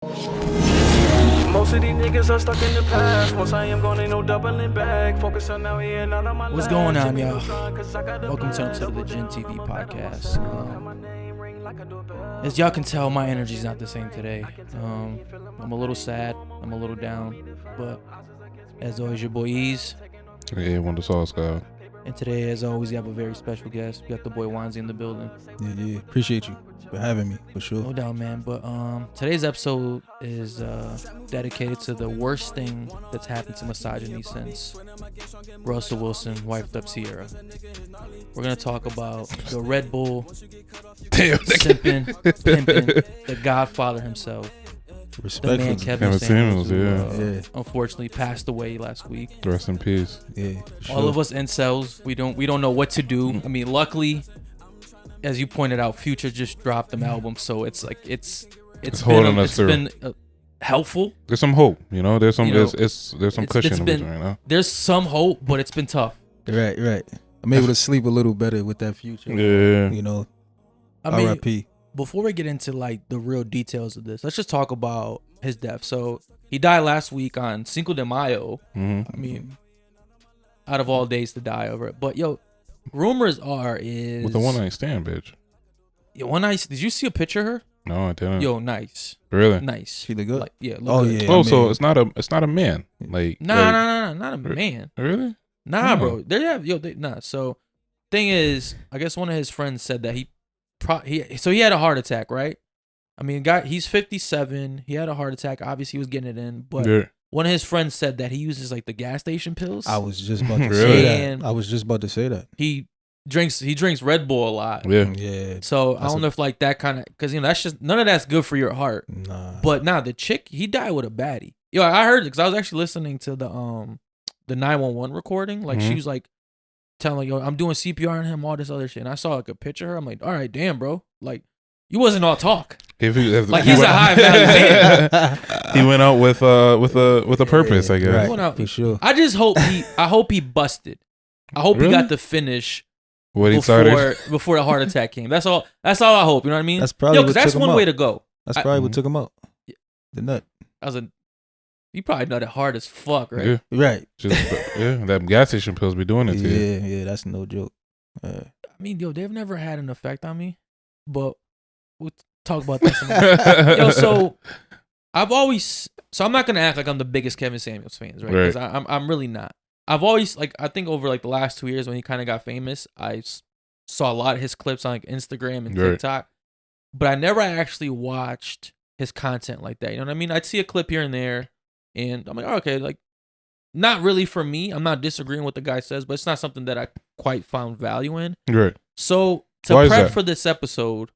Most of these niggas are stuck in the past. Once I am gone, ain't no doubling back. Focus on now here and out of my life. What's going on, y'all? Welcome to the Gintv podcast. As y'all can tell, my energy's not the same today. I'm a little sad. I'm a little down. But as always, your boy EAZY. A1DasauceGod. And today, as always, we have a very special guest. We got the boy Juanzy in the building. Yeah. Appreciate you for having me, for sure. No doubt, man. But today's episode is dedicated to the worst thing that's happened to misogyny since Russell Wilson wiped up Sierra. We're going to talk about the Red Bull, simping, pimping, the Godfather himself. Respectfully. The man Kevin Samuels, yeah. Unfortunately passed away last week. Rest in peace. Yeah. Sure. All of us incels, we don't know what to do. I mean, luckily, as you pointed out, Future just dropped an album, so it's like it's been helpful. There's some hope, you know. There's some there's some cushion in been, between, you know? There's some hope, but it's been tough. Right. I'm able to sleep a little better with that Future. Yeah. You know. I mean, R.I.P. Before we get into like the real details of this, let's just talk about his death. So he died last week on Cinco de Mayo. Mm-hmm. I mean, out of all days to die over it. But yo, rumors are with the one night stand, bitch. Yo, one night. Did you see a picture of her? No, I didn't. Yo, nice. Really? Nice. She look good. Like, yeah. Oh good. yeah. Oh, so it's not a man. Like Nah, not a man. Really? Nah, bro. So thing is, I guess one of his friends said that he had a heart attack, right? I mean, he's 57. He had a heart attack. Obviously, he was getting it in, but one of his friends said that he uses like the gas station pills. I was just about to Really? say that. He drinks Red Bull a lot. Yeah. So I don't know if like that kind of, because that's just none of that's good for your heart. Nah. But the chick, he died with a baddie. Yo, I heard it because I was actually listening to the 911 recording. Like she was like telling like, yo, I'm doing CPR on him, all this other shit. And I saw like a picture of her. I'm like, all right, damn, bro. Like, you wasn't all talk. If like he's a high value man. He went out with a purpose, I guess. Right. He went out, for sure. I just hope he busted. I hope he got the finish what he started before the heart attack came. That's all I hope. You know what I mean? That's probably because that's one way to go. That's probably what took him out. The nut. You probably nutted hard as fuck, right? Yeah. Right. That gas station pills be doing it to you. Yeah, that's no joke. I mean, yo, they've never had an effect on me, but we'll talk about that some more. Yo, so I'm not gonna act like I'm the biggest Kevin Samuels fans, right? Because I'm really not. I've always I think over like the last 2 years when he kind of got famous, I saw a lot of his clips on like Instagram and TikTok, but I never actually watched his content like that. You know what I mean? I'd see a clip here and there, and I'm like, oh, okay, like not really for me. I'm not disagreeing with the guy says, but it's not something that I quite found value in. Right. So to prep for this episode,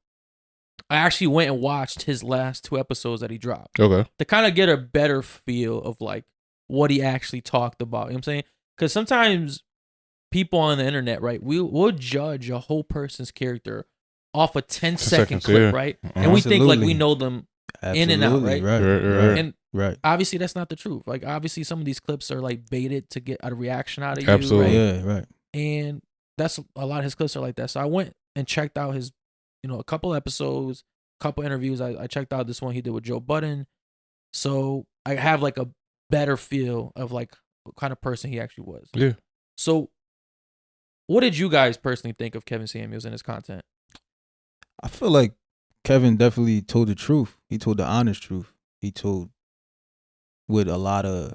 I actually went and watched his last 2 episodes that he dropped. Okay. To kind of get a better feel of like what he actually talked about. You know what I'm saying? Because sometimes people on the internet, right, we'll judge a whole person's character off a 10-second clip, right? And we think like we know them in and out, right? Right. Obviously, that's not the truth. Like, obviously, some of these clips are like baited to get a reaction out of you. Absolutely. Right? Yeah, right. And that's a lot of his clips are like that. So I went and checked out his, a couple episodes, couple interviews. I checked out this one he did with Joe Budden. So I have like a better feel of like what kind of person he actually was. Yeah. So what did you guys personally think of Kevin Samuels and his content? I feel like Kevin definitely told the truth. He told the honest truth. He told what a lot of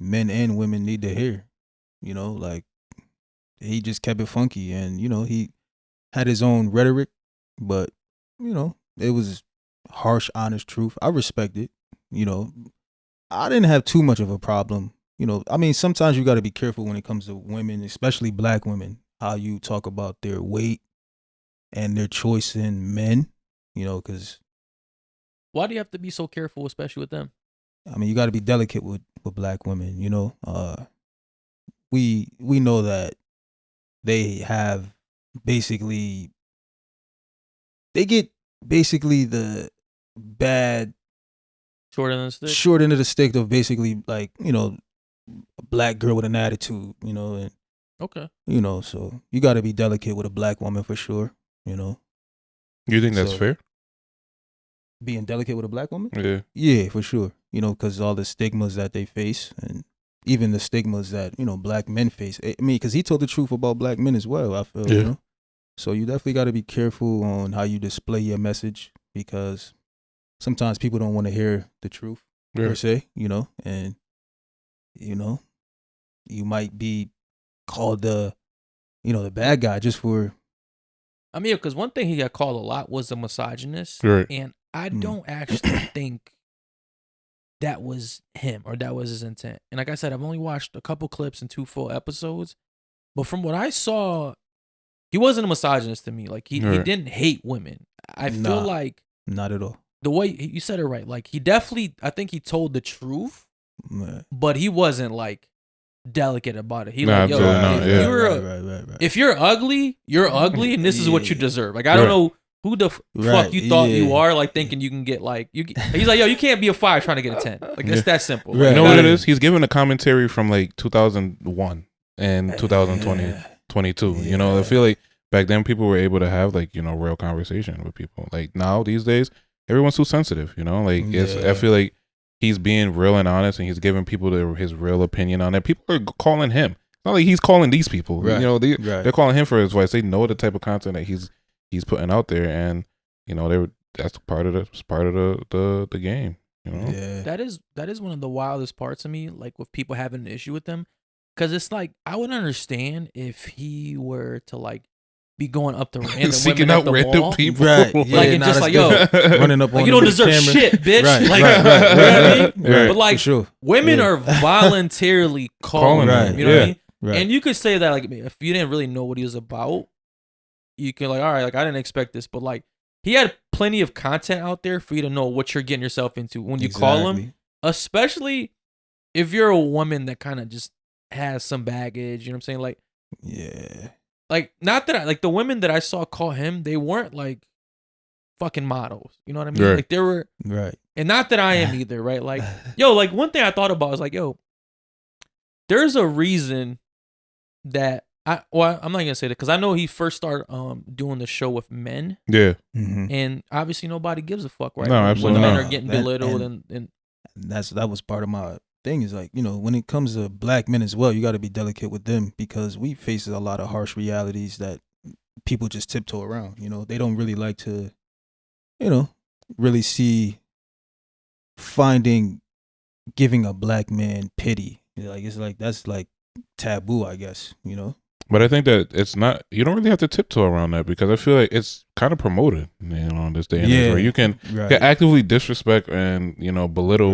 men and women need to hear. Like he just kept it funky, and he had his own rhetoric, but it was harsh, honest truth. I respect it. I didn't have too much of a problem. I mean, sometimes you got to be careful when it comes to women, especially black women, how you talk about their weight and their choice in men, because. Why do you have to be so careful, especially with them? I mean, you got to be delicate with black women, We know that they have basically, they get basically the bad short end of the stick. Short end of the stick of basically like, a black girl with an attitude, and okay. So you got to be delicate with a black woman for sure, You think that's fair? being delicate with a black woman? Yeah. Yeah, for sure. You know, because all the stigmas that they face, and even the stigmas that, you know, black men face. I mean, because he told the truth about black men as well, I feel, you know? So you definitely got to be careful on how you display your message, because sometimes people don't want to hear the truth, per se, you know? And, you know, you might be called the bad guy just for... I mean, because one thing he got called a lot was a misogynist. Right. And I don't actually think that was him or that was his intent. And like I said, I've only watched a couple clips and 2 full episodes. But from what I saw, he wasn't a misogynist to me. Like, he didn't hate women. I feel like... Not at all. The way you said it right. Like, he definitely... I think he told the truth. Right. But he wasn't, like, delicate about it. He like, yo, if you're ugly, you're ugly, and this is what you deserve. Like, I don't know who the fuck you thought you are, like, thinking you can get, like, he's like, yo, you can't be a 5 trying to get a 10. Like, it's that simple. You know what it is? He's giving a commentary from, like, 2001 and 2022. You know, I feel like back then people were able to have, like, you know, real conversation with people. Like, now, these days, everyone's too sensitive, you know? Like, I feel like he's being real and honest, and he's giving people his real opinion on it. People are calling him. It's not like he's calling these people. Right. You know, they're calling him for his advice. They know the type of content that he's putting out there, and you know, that's part of the game. You know, that is one of the wildest parts of me. Like, with people having an issue with him, because it's like, I would understand if he were to, like, be going up to random seeking women out at the random mall. people, right? Like, it's just like, yo, running up on like, you don't deserve camera. shit, bitch. Right, Like, right, you know what I mean? Right. But like, women are voluntarily calling him. You know what I mean? Right. And you could say that, like, if you didn't really know what he was about, you could, like, all right, like, I didn't expect this, but like, he had plenty of content out there for you to know what you're getting yourself into when you call him, especially if you're a woman that kind of just has some baggage. You know what I'm saying? Like, like, not that like, the women that I saw call him, they weren't like fucking models. You know what I mean? Like, they were and not that I am either, right? Like, yo, like, one thing I thought about was like, yo, there's a reason that I'm not gonna say that, because I know he first started doing the show with men. Yeah. And obviously nobody gives a fuck, right? No, absolutely when men not. are getting belittled and that was part of my thing, is like, you know, when it comes to black men as well, you got to be delicate with them, because we face a lot of harsh realities that people just tiptoe around. You know, they don't really like to, you know, really see giving a black man pity. Like, it's like, that's like taboo, I guess, you know. But I think that it's not, you don't really have to tiptoe around that, because I feel like it's kind of promoted, you know, in this day and age, where you can actively disrespect and, you know, belittle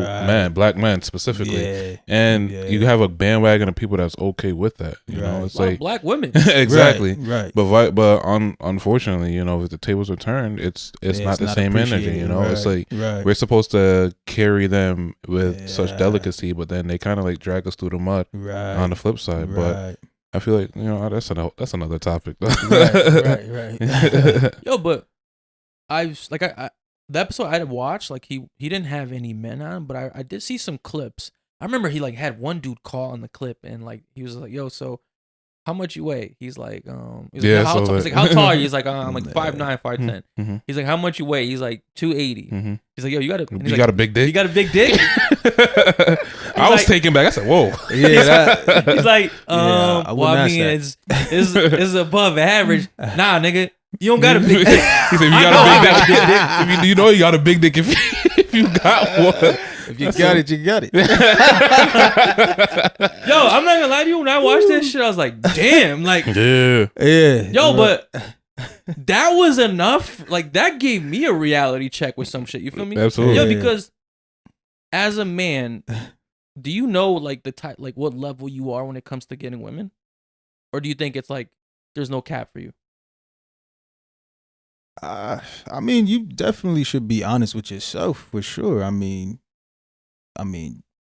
black men specifically. And you have a bandwagon of people that's okay with that. You know, it's like black women. Exactly. Right. But unfortunately, you know, if the tables are turned, it's not the same energy, you know. It's like we're supposed to carry them with such delicacy, but then they kind of like drag us through the mud on the flip side. But I feel like, you know, that's another topic. right. Yo, but the episode I had watched, like, he didn't have any men on, but I did see some clips. I remember he like had one dude call on the clip, and like, he was like, yo, so how much you weigh? He's like, how tall are you? He's like, I'm like 5'9", 5'10". Mm-hmm. He's like, how much you weigh? He's like 280. Mm-hmm. He's like, yo, you got a big dick? You got a big dick? I was taken back. I said, whoa. He's like, I mean, it's above average. Nah, nigga, you don't got a big dick. He said, you know you got a big dick if you got one. If you got it, you got it. Yo, I'm not gonna lie to you. When I watched that shit, I was like, damn, like, yo, but that was enough. Like, that gave me a reality check with some shit. You feel me? Absolutely. Yo, because as a man, do you know, like, the type, like, what level you are when it comes to getting women, or do you think it's like there's no cap for you? I mean, you definitely should be honest with yourself, for sure. I mean,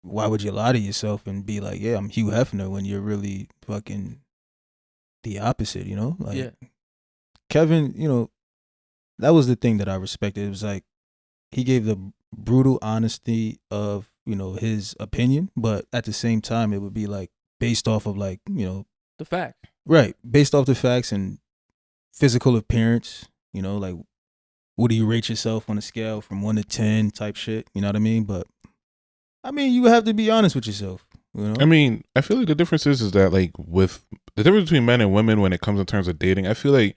why would you lie to yourself and be like, yeah, I'm Hugh Hefner, when you're really fucking the opposite, you know? Like, Kevin, you know, that was the thing that I respected. It was like, he gave the brutal honesty of, you know, his opinion, but at the same time, it would be like based off of, like, you know, the facts. Right. Based off the facts and physical appearance, you know, like, what do you rate yourself on a scale from 1 to 10 type shit? You know what I mean? But I mean, you have to be honest with yourself. You know? I mean, I feel like the difference is that like with the difference between men and women when it comes in terms of dating, I feel like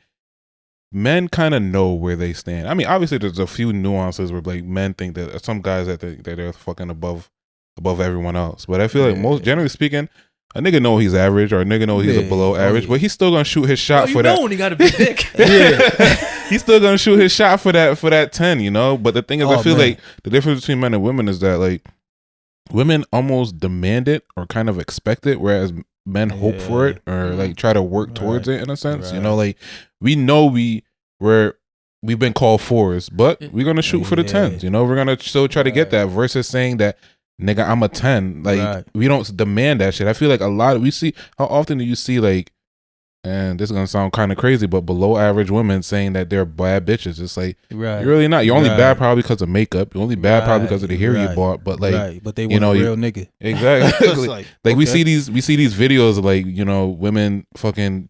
men kind of know where they stand. I mean, obviously there's a few nuances where like men think that some guys that they're fucking above everyone else. But I feel like most generally speaking, a nigga know he's average or a nigga know he's a below average, but he's still gonna shoot his shot for that. You know when he got a big dick. He's still gonna shoot his shot for that 10, you know. But the thing is, I feel like the difference between men and women is that like women almost demand it or kind of expect it, whereas men hope for it or like try to work towards it in a sense. You know, like we know we've been called 4s, but we're gonna shoot for the 10s. You know, we're gonna still try to get that versus saying that, nigga, I'm a 10. Like we don't demand that shit. I feel like how often do you see like, and this is gonna sound kind of crazy, but below average women saying that they're bad bitches. It's like you're really not. You're only bad probably because of makeup. You're only bad probably because of the hair you bought. But like, but they want a real nigga. Exactly. like we see these videos of like, you know, women fucking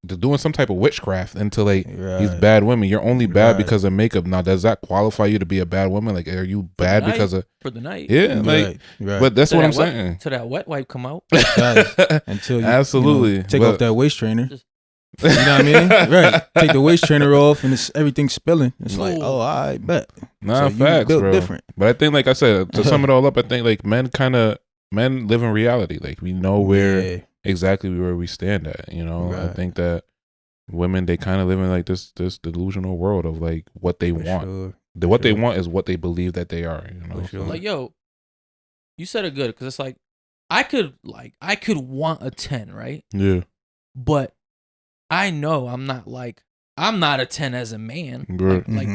they're doing some type of witchcraft into like these bad women. You're only bad because of makeup. Now, does that qualify you to be a bad woman? Like, are you bad because of for the night? Yeah, like, but that's what I'm saying. Till that wet wipe come out. Until you absolutely take off that waist trainer. You know what I mean? Right. Take the waist trainer off and it's everything's spilling. It's like, oh, I bet. Nah, so facts, bro. Different. But I think, like I said, to sum it all up, I think like men live in reality. Like we know exactly where we stand at. You know, I think that women, they kind of live in like this delusional world of like what they want. What they want is what they believe that they are. You know, like, yo, you said it good because it's like I could want a 10, right? Yeah. But I know I'm not a 10 as a man. Right. Like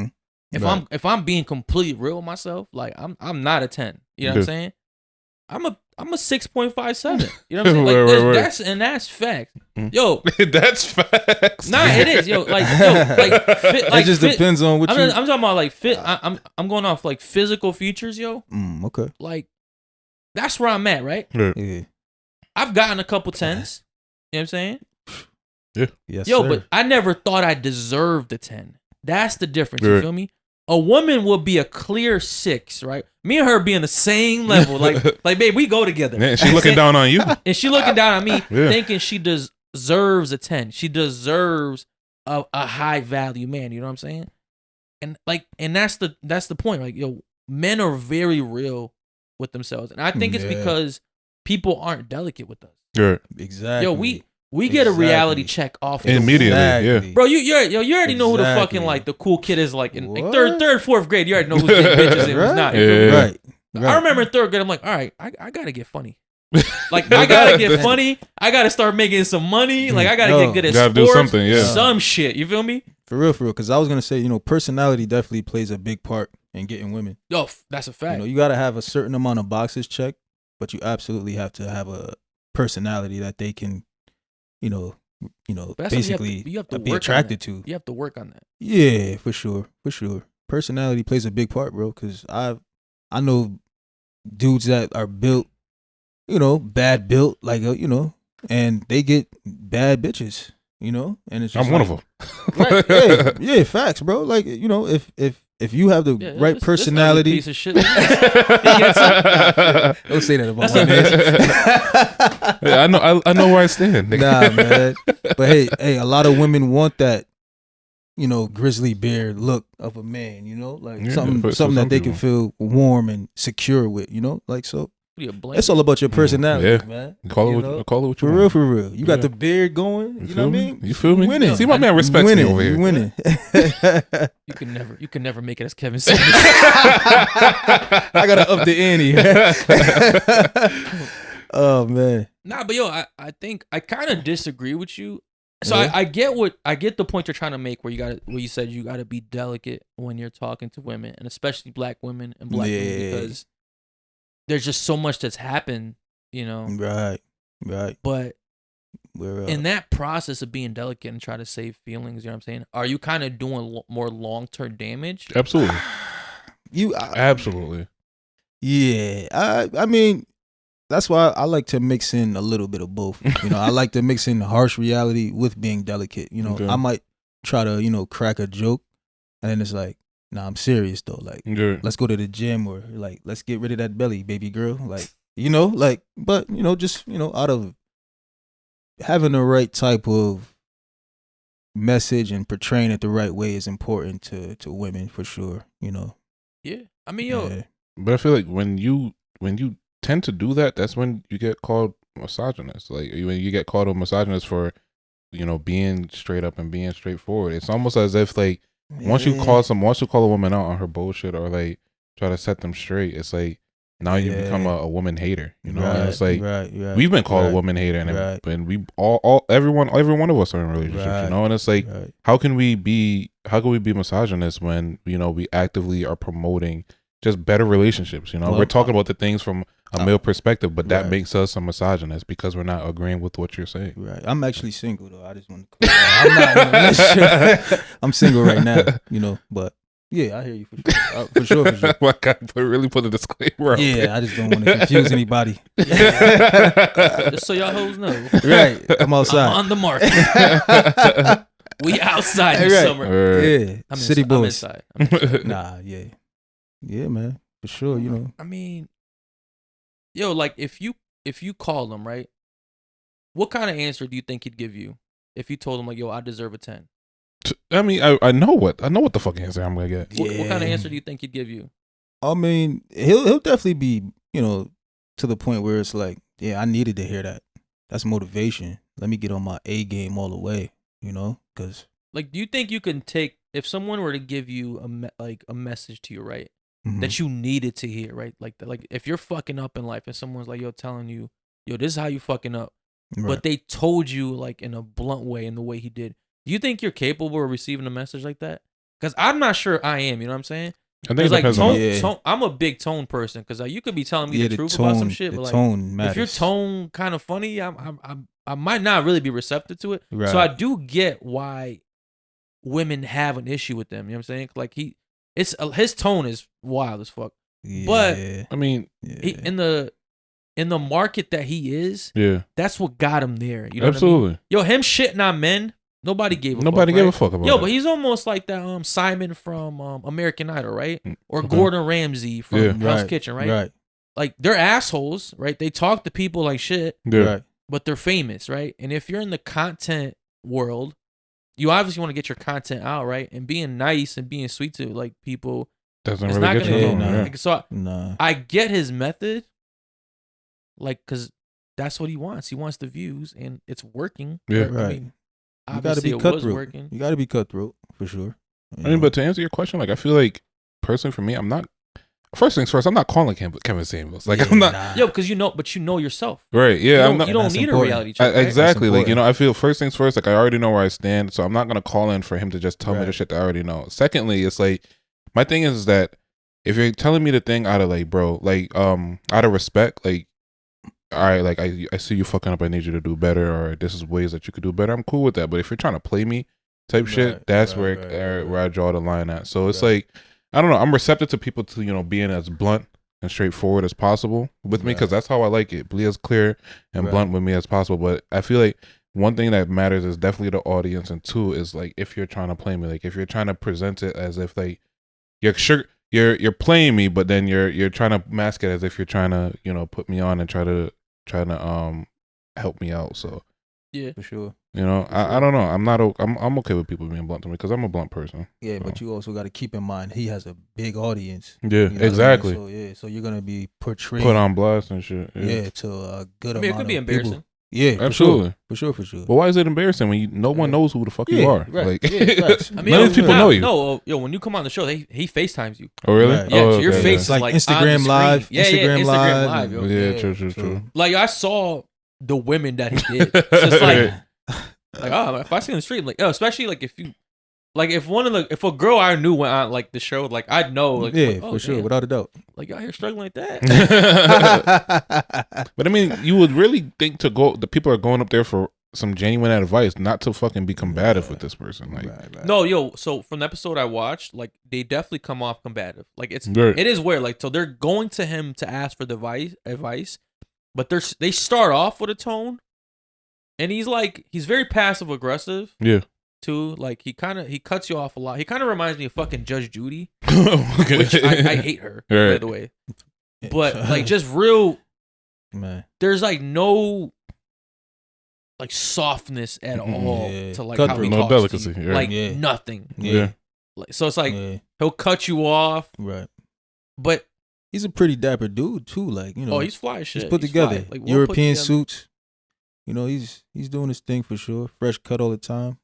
if I'm being completely real with myself, like I'm not a 10. You know what I'm saying? I'm a 6.57. You know what I'm saying? Like that's fact. Yo, that's facts. Nah, it is. Yo, like fit, like it just depends on what I'm talking about like fit. I'm going off like physical features, yo. Okay. Like that's where I'm at, right? Yeah. I've gotten a couple 10s. You know what I'm saying? Yeah. Yes, yo, sir. but I never thought I deserved a 10. That's the difference. You feel me? A woman will be a clear 6, right? Me and her be in the same level. Like, babe, we go together. Yeah, she looking down on you. And she looking down on me, thinking she deserves a 10. She deserves a high value man. You know what I'm saying? And that's the point. Like, yo, men are very real with themselves. And I think it's because people aren't delicate with us. Right. Exactly. Yo, we get a reality check off immediately. Bro, you already know who the fucking like the cool kid is like in like third, fourth grade. You already know who's getting bitches and who's not. Right. I remember in third grade, I'm like, all right, I gotta get funny. Like I gotta get funny. I gotta start making some money. Like I gotta get good at sports. Do something, some shit. You feel me? For real. Because I was gonna say, you know, personality definitely plays a big part in getting women. Yo, that's a fact. You know, you gotta have a certain amount of boxes checked, but you absolutely have to have a personality that they can, you know, basically you have to be attracted to. You have to work on that. Yeah, for sure. Personality plays a big part, bro. Because I know dudes that are built, you know, bad built, like you know, and they get bad bitches, you know, and it's just I'm one of them. Right? Yeah, facts, bro. Like you know, if you have the right personality, piece of shit. don't say that about my man. Yeah, I know where I stand. Nah, man. But hey, a lot of women want that, you know, grizzly bear look of a man. You know, like something that they can feel warm and secure with. You know, like so. It's all about your personality, man. Call it what you want. Want. For real. You got the beard going. You know what I mean? You feel me? Winning. See, my man respects me over here. You winning. You can never make it as Kevin Samuels. I gotta up the ante. Oh man. Nah, but yo, I think I kind of disagree with you. So I get the point you're trying to make where you said you gotta be delicate when you're talking to women, and especially black women and black women, because there's just so much that's happened, you know. Right. But in that process of being delicate and try to save feelings, you know what I'm saying? Are you kind of doing more long-term damage? Absolutely. Absolutely. Yeah. I mean, that's why I like to mix in a little bit of both. You know, I like to mix in harsh reality with being delicate. You know, I might try to, you know, crack a joke, and then it's like, nah, I'm serious though. Like, Yeah. let's go to the gym, or like, let's get rid of that belly, baby girl. Like, you know, like, but you know, just out of having the right type of message and portraying it the right way is important to women for sure. Yeah. I mean, yo, Yeah. But I feel like when you tend to do that, that's when you get called misogynist. Like when you get called a misogynist for, being straight up and being straightforward. It's almost as if like once you call a woman out on her bullshit or like try to set them straight, it's like now you become a woman hater. And it's like we've been called a woman hater, and we all every one of us are in relationships. And it's like how can we be misogynist when we actively are promoting just better relationships? We're talking about the things from a male perspective, but that makes us a misogynist because we're not agreeing with what you're saying. Right. I'm actually single though. I just want to. I'm not in a relationship. I'm single right now. But yeah, I hear you for sure. For sure. I got really put a disclaimer. Yeah, I just don't want to confuse anybody. Just so y'all hoes know. Right. I'm outside. I'm on the market. We outside this summer. Yeah. City boys. I'm inside. Nah. Yeah. Yeah, man. For sure. I mean, yo, like if you call him, right, what kind of answer do you think he'd give you if you told him like, yo, I deserve a 10? I mean, I know what the fucking answer I'm gonna get. What kind of answer do you think he'd give you? I mean, he'll definitely be, to the point where it's like, yeah, I needed to hear that. That's motivation. Let me get on my A game all the way, because like, do you think you can take if someone were to give you a message to you, right, that you needed to hear, right, like if you're fucking up in life and someone's like, yo, telling you, yo, this is how you fucking up, but they told you like in a blunt way, in the way he did. Do you think you're capable of receiving a message like that? Because I'm not sure I am. You know what I'm saying? I think like tone. I'm a big tone person because you could be telling me the truth about some shit, but like tone matters. If your tone kind of funny, I might not really be receptive to it. Right. So I do get why women have an issue with them. You know what I'm saying? Like his tone is wild as fuck. Yeah. But I mean, he, in the market that he is, that's what got him there. You know absolutely. What I mean? Yo, him shitting on men. Nobody gave a fuck about it. Yo, but he's almost like that Simon from American Idol, right? Or Gordon Ramsay from Hell's Kitchen, right? Right. Like, they're assholes, right? They talk to people like shit, right, but they're famous, right? And if you're in the content world, you obviously want to get your content out, right? And being nice and being sweet to like people doesn't really get you nowhere. Like, so I get his method, like, because that's what he wants. He wants the views, and it's working. Yeah, right. I mean, you got to be cutthroat. You got to be cutthroat for sure. I mean, but to answer your question, like I feel like personally for me, I'm not. First things first, I'm not calling Kevin Samuels. Like I'm not. Nah. Yo, because you know yourself. Right. Yeah. You don't need important. A reality check. Right? Exactly. Like I feel first things first. Like I already know where I stand, so I'm not gonna call in for him to just tell me the shit that I already know. Secondly, it's like my thing is that if you're telling me the thing out of like, bro, like out of respect, like. All right, like I see you fucking up. I need you to do better, or this is ways that you could do better. I'm cool with that. But if you're trying to play me, type shit, that's where I draw the line at. So it's like I don't know. I'm receptive to people to being as blunt and straightforward as possible with me because that's how I like it. Be as clear and blunt with me as possible. But I feel like one thing that matters is definitely the audience, and two is like if you're trying to play me, like if you're trying to present it as if like you're playing me, but then you're trying to mask it as if you're trying to put me on and trying to help me out. So yeah, for sure. I don't know. I'm okay with people being blunt to me because I'm a blunt person. Yeah, but you also got to keep in mind he has a big audience. Yeah, exactly. I mean? So you're gonna be portrayed, put on blast and shit. Yeah, to a good amount. It could be embarrassing. People. Yeah, absolutely, for sure. But why is it embarrassing when no one knows who the fuck you are? Right. Like, I mean, none of these people know you. No, yo, when you come on the show, he FaceTimes you. Oh really? Right. Yeah, oh, so your face is like Instagram Live. Yeah, Instagram Live. Yo. Yeah, true. Like I saw the women that he did. So it's like if I see in the street, like especially like if a girl I knew went on like the show, like I'd know, like for sure, without a doubt. Like y'all here struggling like that. But I mean, you would really think the people are going up there for some genuine advice, not to fucking be combative with this person. Like, right. No, yo. So from the episode I watched, like they definitely come off combative. Like it is weird. Like so they're going to him to ask for advice, but they start off with a tone, and he's very passive aggressive. Yeah. too. Like he cuts you off a lot. He kind of reminds me of fucking Judge Judy, Okay. which I hate her, by Right. the way. But like just real, man. there's like no like softness at all Yeah. to like Cut how he through. No talks delicacy, to you. yeah. Like Yeah. nothing. Yeah. Like, so it's like Yeah. he'll cut you off, Right. but He's a pretty dapper dude too. Like, you know, oh, he's fly as shit. he's put He's together. fly. Like, well put European together. suits. You know, he's doing his thing for sure. Fresh cut all the time.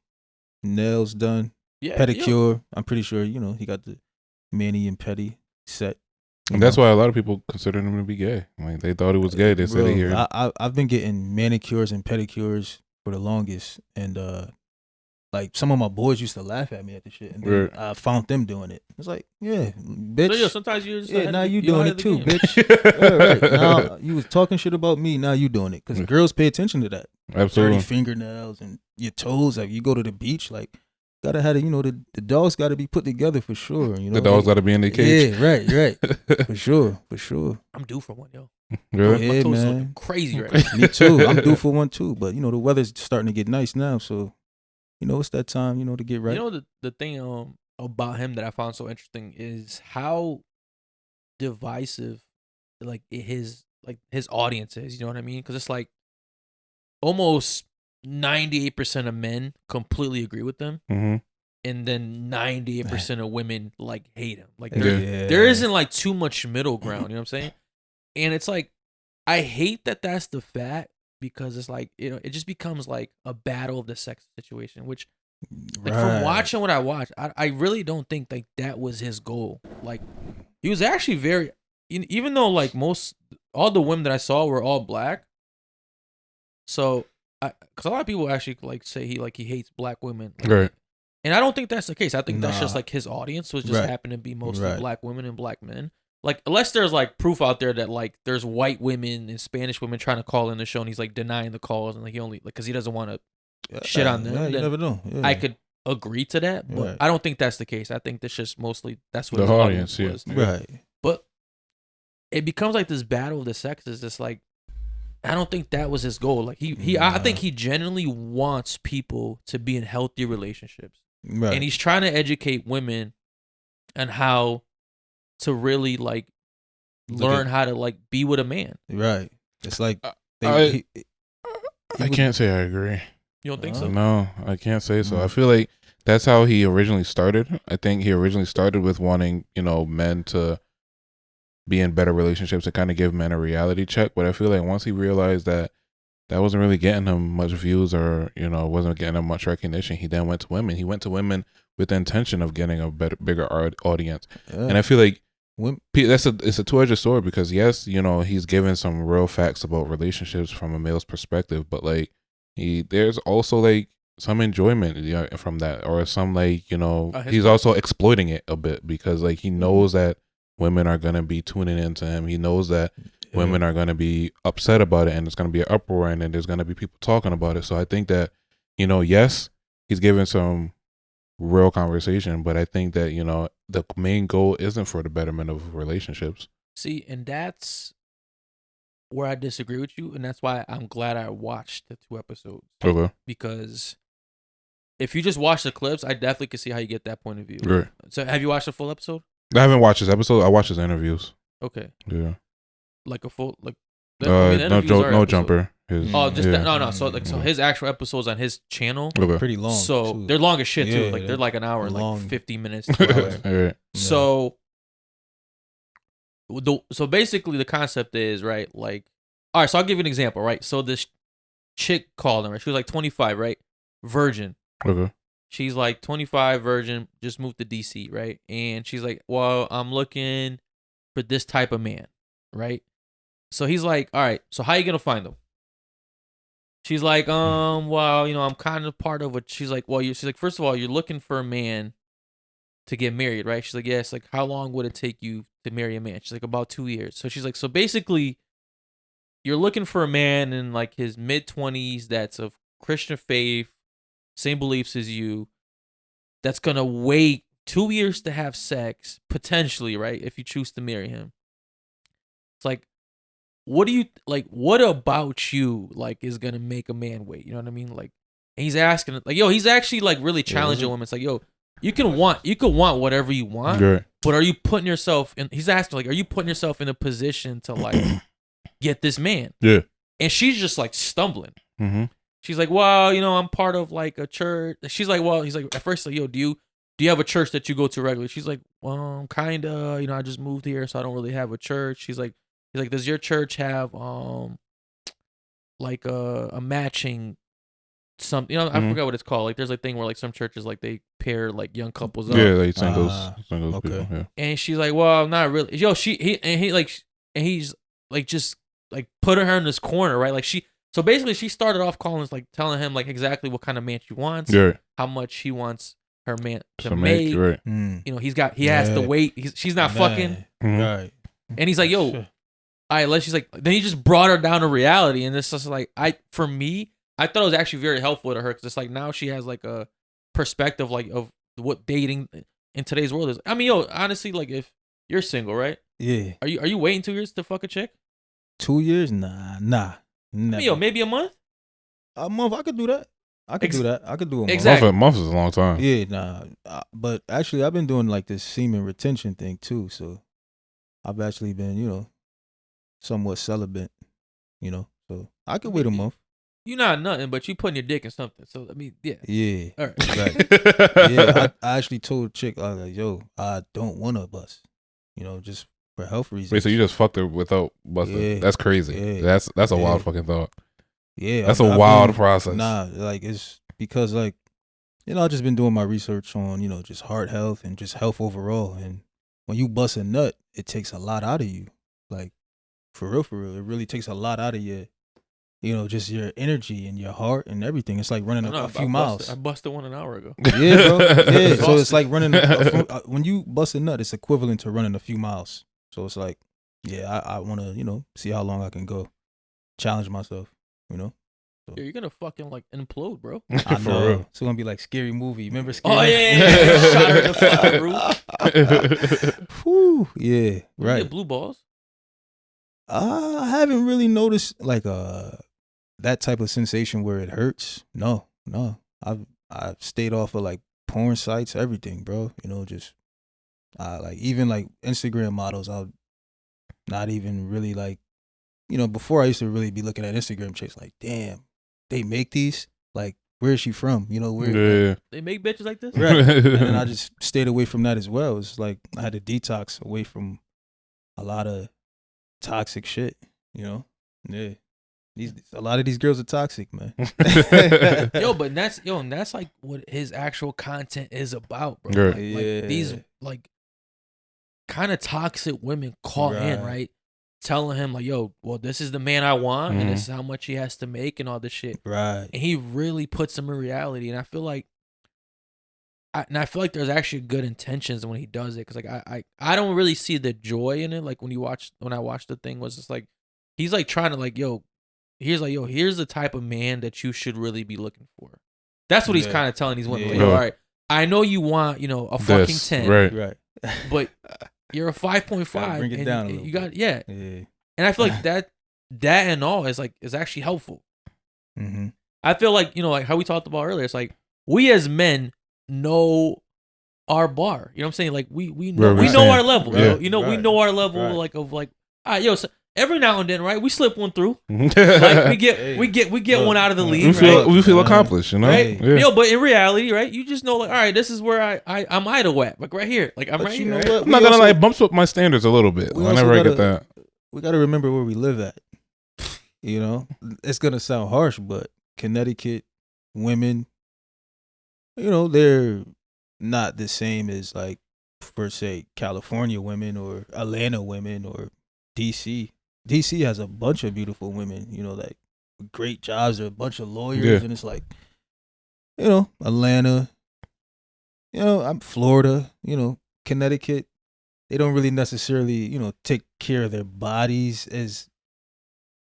Nails done. Yeah, Pedicure. I'm pretty sure, you know, he got the mani and pedi set. And that's why a lot of people considered him to be gay. Like they thought he was gay. They said Bro, it here. I've been getting manicures and pedicures for the longest, and like some of my boys used to laugh at me at the shit, and then Right. I found them doing it. It's like, yeah, bitch. So, sometimes you're just Yeah, ahead now of the- you you're doing ahead it of the too, game. bitch. Yeah, right. Now you was talking shit about me. Now you doing it because Yeah. girls pay attention to that. Absolutely. Dirty fingernails and your toes. Like you go to the beach, like gotta have you know the dogs got to be put together for sure. You know The dogs got to be in their cage. Yeah, right. For sure. I'm due for one, yo. Really? Yeah, My toes man. looking crazy right now. Me too. I'm due for one too. But you know the weather's starting to get nice now, so you know it's that time. You know to get right. You know the thing about him that I found so interesting is how divisive like his audience is. You know what I mean? Because it's like almost 98% of men completely agree with them, Mm-hmm. and then 98% of women like hate him. Like Yeah. there isn't like too much middle ground. You know what I'm saying? And it's like I hate that that's the fact because it's like you know it just becomes like a battle of the sex situation, which. Like from watching what I watched, I really don't think like that was his goal. Like he was actually very, even though like all the women that I saw were all black. So, because a lot of people actually like say he hates black women, like, Right. and I don't think that's the case. I think that's Nah. just like his audience was just Right. happened to be mostly Right. black women and black men. Like unless there's like proof out there that like there's white women and Spanish women trying to call in the show and he's like denying the calls and like he only like because he doesn't want to shit on them. Yeah, you then never know. Yeah. I could agree to that, but Right. I don't think that's the case. I think that's just mostly that's what The his audience, audience was. Right. But it becomes like this battle of the sexes. It's like I don't think that was his goal. Like I think he genuinely wants people to be in healthy relationships, Right. and he's trying to educate women on how to really like learn how to like be with a man. Right. It's like I would- can't say I agree. You don't think so? No, I can't say so. I feel like that's how he originally started. I think he originally started with wanting, you know, men to be in better relationships to kind of give men a reality check. But I feel like once he realized that wasn't really getting him much views or, you know, wasn't getting him much recognition, he then went to women. He went to women with the intention of getting a bigger audience. Yeah. And I feel like Wom- it's a two-edged sword because yes, you know, he's given some real facts about relationships from a male's perspective, but like there's also like some enjoyment from that, or some like, you know, he's also exploiting it a bit because like he knows that women are gonna be tuning into him. He knows that women are gonna be upset about it, and it's gonna be an uproar, and then there's gonna be people talking about it. So I think that, you know, yes, he's giving some real conversation, but I think that, you know, the main goal isn't for the betterment of relationships. See, and that's where I disagree with you, and that's why I'm glad I watched the 2 episodes. Okay. Because if you just watch the clips, I definitely can see how you get that point of view. Right. So have you watched the full episode? I haven't watched this episode. I watched his interviews. Okay. Yeah. Like a full like No interviews are episode. jumper. His, Oh, just yeah. no. So like so his actual episodes on his channel. Okay. pretty long. So too. they're long as shit too. Yeah, Like they're like an hour, long. like 50 minutes. To an hour. All right. So so basically the concept is, right, like, all right, so I'll give you an example, right? So this chick called him, right? She was like 25, right? Virgin. Okay. She's like 25, virgin, just moved to DC, right? And she's like, well, I'm looking for this type of man, right? So he's like, all right, so how you gonna find him? She's like, well, you know, I'm kind of part of what she's like, well, she's like, first of all, you're looking for a man to get married, right? She's like, yes, like, how long would it take you to marry a man? She's like, about 2 years. So she's like, so basically, you're looking for a man in like his mid-20s that's of Christian faith, same beliefs as you, that's gonna wait 2 years to have sex, potentially, right? If you choose to marry him. It's like, what do you like? What about you like is gonna make a man wait? You know what I mean? Like, And he's asking, like, yo, he's actually like really challenging women. It's like, yo, you can want whatever you want, but are you putting yourself in? He's asking, like, are you putting yourself in a position to like get this man? Yeah. And she's just like stumbling. Mm-hmm. She's like, well, you know, I'm part of like a church. She's like, well, he's like, at first, like, yo, do you have a church that you go to regularly? She's like, well, kinda. You know, I just moved here, so I don't really have a church. He's like, does your church have like a matching something? You know, I forgot what it's called. Like, there's a thing where like some churches like they pair like young couples up. Yeah, like singles okay. people. Yeah. And she's like, well, not really. Yo, he's like just like putting her in this corner, right? Like so basically she started off telling him like exactly what kind of man she wants, how much he wants her man to make. Right. You know, he has to wait. She's not fucking. Right. And he's like, yo, all right, she's like, then he just brought her down to reality. And it's just like, for me, I thought it was actually very helpful to her because it's like now she has like a perspective like of what dating in today's world is. I mean, yo, honestly, like if you're single, right? Yeah. Are you waiting 2 years to fuck a chick? 2 years? Nah. Never. I mean, yo, maybe a month? A month, I could do that. I could do a month. Exactly. A month is a long time. Yeah, nah. But actually, I've been doing like this semen retention thing too. So I've actually been, you know, somewhat celibate, you know. So I could wait a month. You're not nothing, but you putting your dick in something. So, I mean, yeah. Yeah. All right. Right. Yeah, I actually told a chick, I was like, yo, I don't want to bust, you know, just for health reasons. Wait, so you just fucked her without busting? Yeah. That's crazy. Yeah. That's a wild fucking thought. Yeah. That's a wild process. Nah, like it's because like, you know, I've just been doing my research on, you know, just heart health and just health overall. And when you bust a nut, it takes a lot out of you. Like, for real. It really takes a lot out of you. You know, just your energy and your heart and everything. It's like running a few miles. I busted one an hour ago. Yeah, bro. Yeah, so it's like running. When you bust a nut, it's equivalent to running a few miles. So it's like, yeah, I want to, you know, see how long I can go. Challenge myself, you know. So. You're gonna fucking like implode, bro. I know. Real. It's gonna be like Scary Movie. Remember Scary? Oh yeah. Shot her in the fucking roof. Whew, yeah, right. You get blue balls? I haven't really noticed like that type of sensation where it hurts. No. I've stayed off of like porn sites, everything, bro. You know, just like even like Instagram models. I'll not even really like, you know, before I used to really be looking at Instagram chicks like, damn, they make these. Like, where is she from? You know, where like, they make bitches like this? Right. And then I just stayed away from that as well. It's like I had to detox away from a lot of toxic shit, you know? Yeah. A lot of these girls are toxic, man. But that's like what his actual content is about, bro. Right. Like these like kind of toxic women call in, right? Telling him like, yo, well, this is the man I want, and this is how much he has to make and all this shit. Right. And he really puts him in reality. And I feel like there's actually good intentions when he does it. Cause like I don't really see the joy in it. Like when I watched the thing, was just like he's like trying to like, here's the type of man that you should really be looking for. That's what he's kind of telling these women. Like, all right, I know you want, you know, a fucking 10. Right. But you're a 5.5. Bring it down a little. You got yeah. And I feel like that and all is actually helpful. Mm-hmm. I feel like, you know, like how we talked about earlier, it's like we as men know our bar. You know what I'm saying? Like we know our level. Yeah. You know, we know our level like of like, all right, so every now and then, right? We slip one through. Like we get one out of the league. We feel accomplished, you know? Right? Yeah. But in reality, right? You just know like, all right, this is where I'm idle at. Like right here. Like I'm right here. Right? I'm not gonna lie, it bumps up my standards a little bit whenever I get that. We gotta remember where we live at. You know? It's gonna sound harsh, but Connecticut women, you know, they're not the same as like per se California women or Atlanta women or DC. DC has a bunch of beautiful women, you know, like great jobs. They're a bunch of lawyers, and it's like, you know, Atlanta, you know, I'm Florida, you know, Connecticut. They don't really necessarily, you know, take care of their bodies as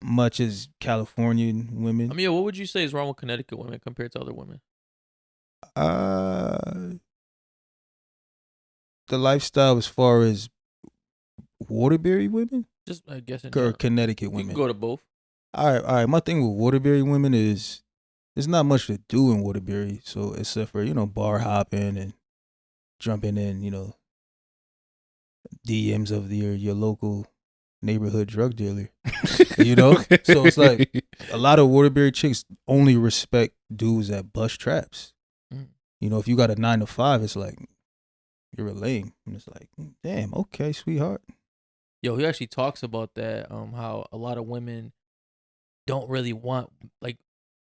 much as Californian women. I mean, what would you say is wrong with Connecticut women compared to other women? The lifestyle as far as Waterbury women? Just, I guess, or Connecticut women. You can go to both. All right. My thing with Waterbury women is there's not much to do in Waterbury, so except for bar hopping and jumping in DMs of your local neighborhood drug dealer. Okay. So it's like a lot of Waterbury chicks only respect dudes that bust traps. If you got a 9 to 5, it's like you're a lame, and it's like, damn, okay, sweetheart. Yo, he actually talks about that. How a lot of women don't really want, like,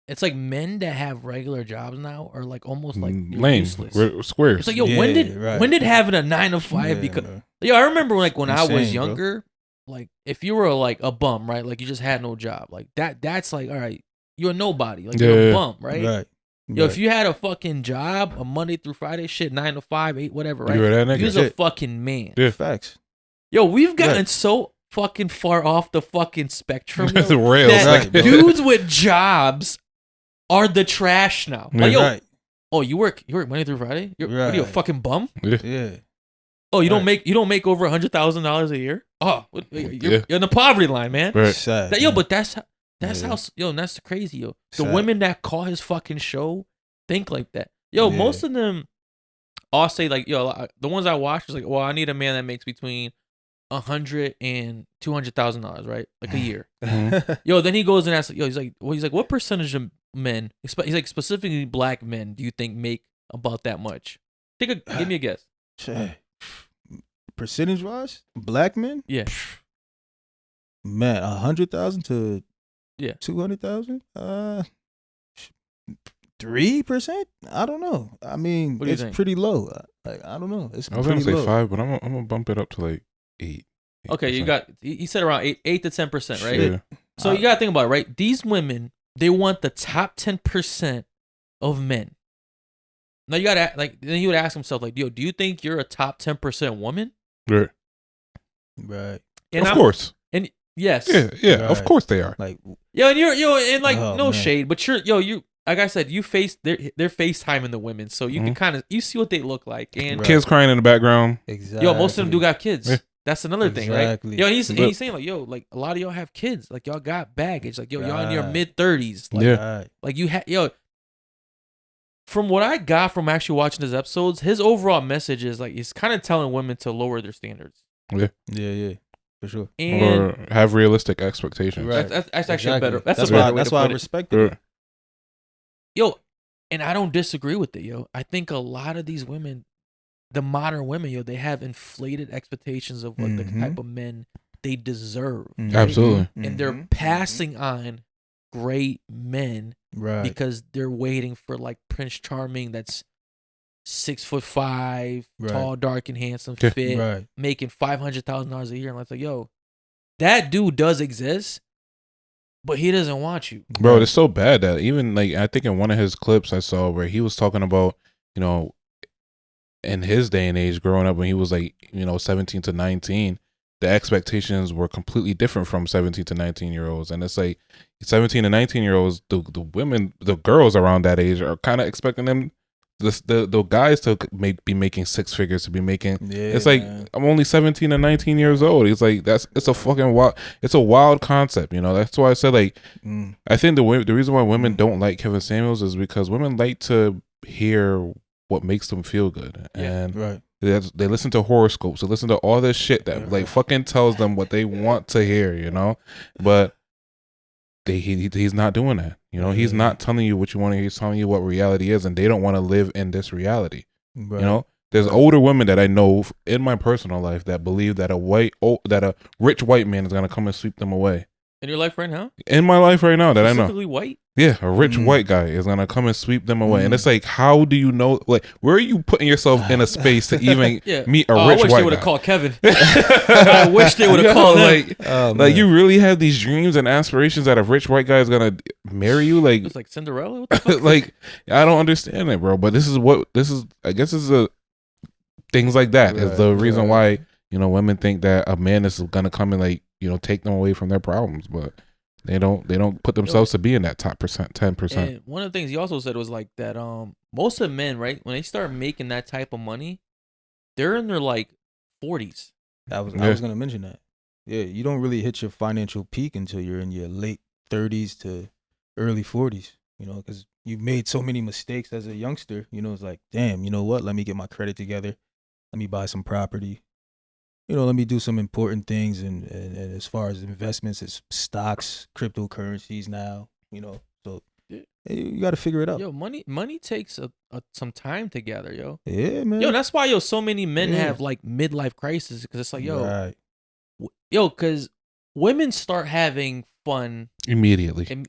it's like men that have regular jobs now are like almost like lame, useless. squares. It's like, yo, when did having a 9 to 5 become? Bro. Yo, I remember when I was Insane, younger, like if you were like a bum, right? Like you just had no job, like that's like, all right, you're a nobody, like you're a bum, right? Right. Yo, if you had a fucking job, a Monday through Friday shit, 9 to 5, 8, whatever, right? You were that nigga. You're a fucking man. Yeah. Facts. Yo, we've gotten so fucking far off the fucking spectrum. That's Yo, the rails. that Right, bro. dudes with jobs are the trash now. Like, yo, Right. oh, you work Monday through Friday? What are you, a Right. fucking bum? Yeah. Oh, you don't Right. make over $100,000 a year? Oh, you're in the poverty line, man. Right. Sad. Yo, man. but that's how, Yeah. that's crazy, yo. The Sad. women that call his fucking show think like that. Yo, Yeah. most of them all say like, yo, the ones I watch is like, well, I need a man that makes between $100,000 and $200,000, right? Like a year. Yo, then he goes and asks, yo, he's like, what percentage of men, he's like specifically black men, do you think make about that much? Give me a guess. Percentage wise, black men, Yeah. man, 100,000 to 200,000. 3%. I don't know. I mean, What do you it's think? pretty low. Like I don't know. It's I was pretty gonna say low. 5, but I'm gonna bump it up to like 8. Okay, you got, he said around 8 to 10%, right? Yeah. So you gotta think about it, right? These women, they want the top 10% of men. Now you gotta then he would ask himself like, yo, do you think you're a top 10% woman? Right. Right. And Of course. And yes. Yeah. Of Right. course they are. Like Yo, and you're and like Oh, no man. shade, but you like I said, you face they're FaceTiming the women, so you can kind of you see what they look like, and Right. Kids crying in the background. exactly. yo, most of them do got kids. Yeah. That's another thing, right? Exactly. Yo, and he's But- saying like, yo, like a lot of y'all have kids, like y'all got baggage, like yo, y'all in your Right. mid-30s, like Yeah. Right. like you had yo. From what I got from actually watching his episodes, his overall message is like he's kind of telling women to lower their standards, Yeah. For sure. and Or have realistic expectations. Right. that's actually Exactly. better. That's That's a better why. way That's to why I put it. respect it. Right. Yo, and I don't disagree with it, yo. I think a lot of these women, the modern women, yo, they have inflated expectations of what the Mhm. type of men they deserve. Mhm. Absolutely. And they're Mhm. passing on great men Right. because they're waiting for like Prince Charming that's 6'5", Right. tall, dark, and handsome, Yeah. fit, Right. making $500,000 a year. And it's like, yo, that dude does exist, but he doesn't want you. Bro, Right. it's so bad that even like I think in one of his clips I saw where he was talking about, in his day and age growing up when he was like, 17 to 19, the expectations were completely different from 17 to 19-year-olds. And it's like 17 to 19-year-olds, the women, the girls around that age are kind of expecting them, the guys to be making 6 figures, to be making. Yeah. It's like, man. I'm only 17 and 19 years old. It's like, it's a fucking wild, it's a wild concept, That's why I said, like, Mm. I think the reason why women don't like Kevin Samuels is because women like to hear what makes them feel good. And Right. they listen to horoscopes. They listen to all this shit that like fucking tells them what they want to hear, But he's not doing that. He's not telling you what you want to hear. He's telling you what reality is, and they don't want to live in this reality. Right. There's older women that I know in my personal life that believe that a rich white man is gonna come and sweep them away. In your life right now? In my life right now, that I know. Specifically white? Yeah, a rich white guy is gonna come and sweep them away, and Mm. it's like, how do you know? Like, where are you putting yourself in a space to even Yeah. meet a I rich wish white they would have guy? called Kevin. I wish they would have Yo, called him. Oh, like man. you really have these dreams and aspirations that a rich white guy is gonna marry you? Like, It's like Cinderella? What the fuck? like I don't understand it, bro. But this is. I guess this is things like that is the reason why women think that a man is gonna come and like take them away from their problems, but they don't put themselves to be in that top 10%. And one of the things he also said was like that most of men, right, when they start making that type of money, they're in their like 40s. I was gonna mention that. Yeah, you don't really hit your financial peak until you're in your late 30s to early 40s. Because you made so many mistakes as a youngster. You know, it's like, damn, you know what? Let me get my credit together. Let me buy some property. You know, let me do some important things. And as far as investments, it's stocks, cryptocurrencies now, you know. So you got to figure it out. Yo, money takes some time to gather, yo. Yeah, man. Yo, that's why, yo, so many men Yeah. have like midlife crisis because it's like, yo, Right. because women start having fun Immediately. Im-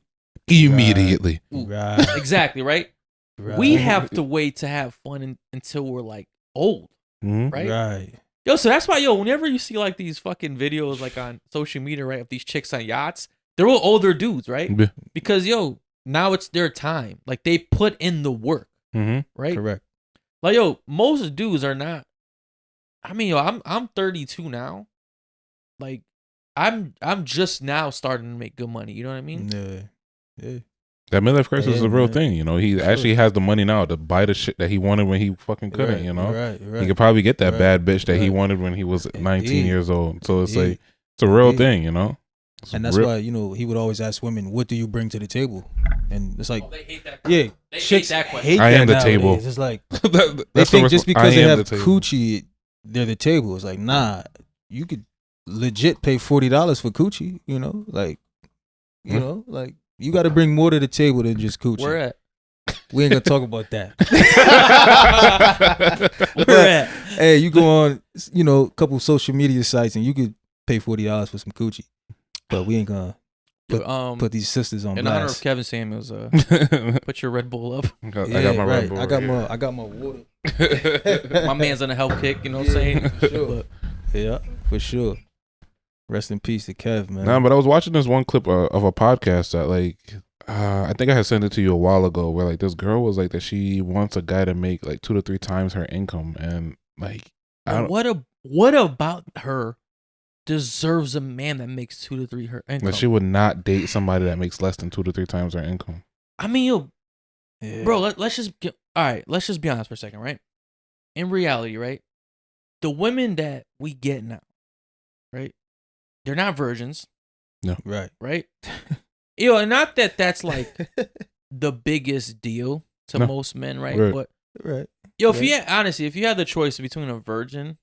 Immediately. Right. exactly, right? Right. We have to wait to have fun until we're like old, Mhm. right? Right. Yo, so that's why, yo, whenever you see like these fucking videos like on social media, right, of these chicks on yachts, they're all older dudes, right? Yeah. Because, yo, now it's their time. Like they put in the work, Mhm. right? Correct. Like, yo, most dudes are not. I mean, yo, I'm 32 now. Like, I'm just now starting to make good money. You know what I mean? Yeah. Yeah. That midlife crisis is Yeah, a real man. thing, you know. He actually has the money now to buy the shit that he wanted when he fucking couldn't, Right, you know. Right. He could probably get that Right, bad bitch that he right. wanted when he was 19 Indeed. years old. So it's Indeed. like it's a real Indeed. thing, you know. It's And that's real- why, you know, he would always ask women, "What do you bring to the table?" And it's like, Oh, they hate that. yeah, They chicks hate that question. hate I that am the nowadays. table. It's like That- they that's the think just resp- because I they am have the table. coochie, they're the table. It's like, nah, you could legit pay $40 for coochie. You know, like, you know, like you got to bring more to the table than just coochie. Where at? We ain't gonna talk about that. Where at? Hey, you go on, you know, a couple social media sites and you could pay $40 for some coochie, but we ain't gonna Yo, put these sisters on in honor of blast. Kevin Samuels, put your Red Bull up. I got my Red Bull. I got my water. My man's on a health kick. You know what I'm saying? For sure. But, Yeah, for sure. Rest in peace to Kev, man. Nah, but I was watching this one clip of a podcast that like I think I had sent it to you a while ago, where like this girl was like that she wants a guy to make like 2 to 3 times her income, and like I don't, what about her deserves a man that makes 2 to 3 her income? like she would not date somebody that makes less than 2 to 3 times her income. I mean, yo, Yeah. bro, let's just get all right. Let's just be honest for a second, right? In reality, right, the women that we get now, right, they're not virgins, Right. right? Yo, and not that that's like the biggest deal to No. most men, right? Right. But Right. yo, if Right. you had, honestly, if you had the choice between a virgin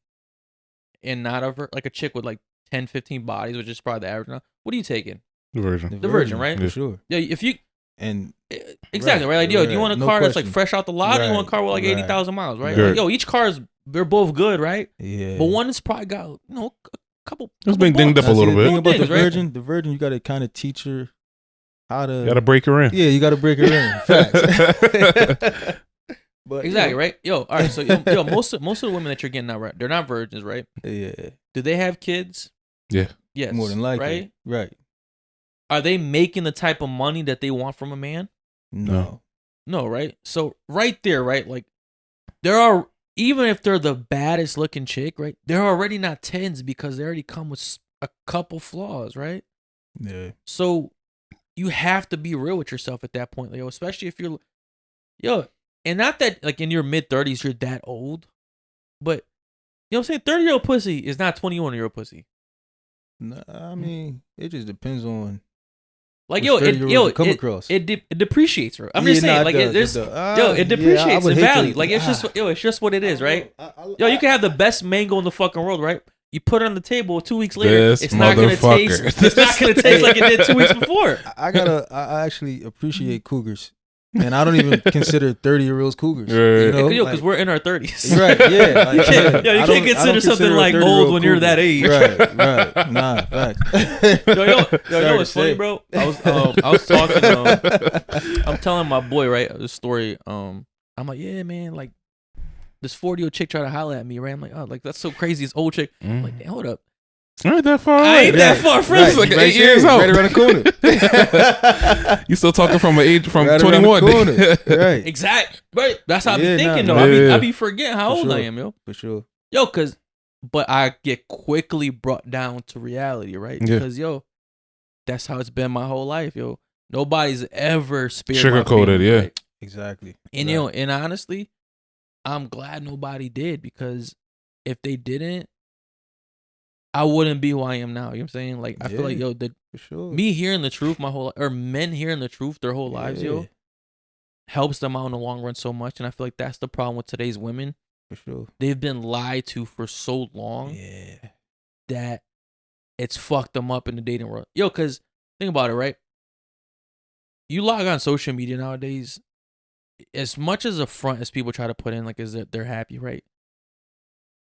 and not a like a chick with like 10, 15 bodies, which is probably the average now, what are you taking? The version. The virgin, right? For sure. Yeah, if you And exactly right, like yo, do you want a no car that's like question. fresh out the lot, or you want a Right, car with like right, 80,000 miles, right? right. Like, yo, each car's they're both good, right? yeah. But one has probably got a couple. It's been dinged up bucks. a little The thing bit. about Things, right? the virgin, you got to kind of teach her how to. You gotta break her in. Yeah, you got to break her in. Facts. But Exactly, right? Yo, all right. So yo, most of the women that you're getting now, right? They're not virgins, right? Yeah, Do they have kids? Yeah. Yes. more than likely. right? Right. Are they making the type of money that they want from a man? No. No, right? So right there, right? Like there are, even if they're the baddest looking chick, right? They're already not 10s because they already come with a couple flaws, right? Yeah. So you have to be real with yourself at that point, yo, especially if you're, yo, and not that like in your mid 30s you're that old, but you know what I'm saying? 30-year-old pussy is not 21-year-old pussy. No, I mean, it just depends on. Like which yo, 30-year-olds you come across. it depreciates, bro. I'm Yeah, just saying, nah, like it there's, does. yo, it depreciates in value. Like it's just. it's just what it is, right? Yo, you can have the best mango in the fucking world, right? You put it on the table 2 weeks later, This it's not gonna taste. motherfucker. It's not gonna taste like it did 2 weeks before. I actually appreciate cougars, and I don't even consider 30-year-olds cougars. Right. You know, Yo, like- because we're in our 30s. right? Yeah, like, You can't, yeah, yo, you I can't don't consider something a like 30-year-old old when you're that cougar. age. Right. Nah, facts. Yo, what's funny, bro? I was talking. I'm telling my boy, right, this story. I'm like, yeah, man, like this 40-year-old chick tried to holler at me, right? I'm like, oh, like that's so crazy. This old chick. I'm like, hold up. I ain't that far I away. ain't that far from It's you. like Right 8 years there, out. right around the corner. You still talking from Right around 21. the corner. Right. Exactly. Right. That's how I be Yeah, thinking nah, though. yeah. I be forgetting how For old I sure. am, yo. For sure. Yo, but I get quickly brought down to reality, right? Yeah. Because yo, that's how it's been my whole life, yo. Nobody's ever spared my Sugar-coated, feelings, yeah. right? Exactly. And yo, and honestly, I'm glad nobody did, because if they didn't, I wouldn't be who I am now. You know what I'm saying? Like I feel like, Yeah. yo, For sure. me hearing the truth my whole life, or men hearing the truth their whole lives, yo, helps them out in the long run so much. And I feel like that's the problem with today's women. For sure. They've been lied to for so long that it's fucked them up in the dating world. Yo, because think about it, right? You log on social media nowadays, as much as a front as people try to put in, like, is that they're happy, right?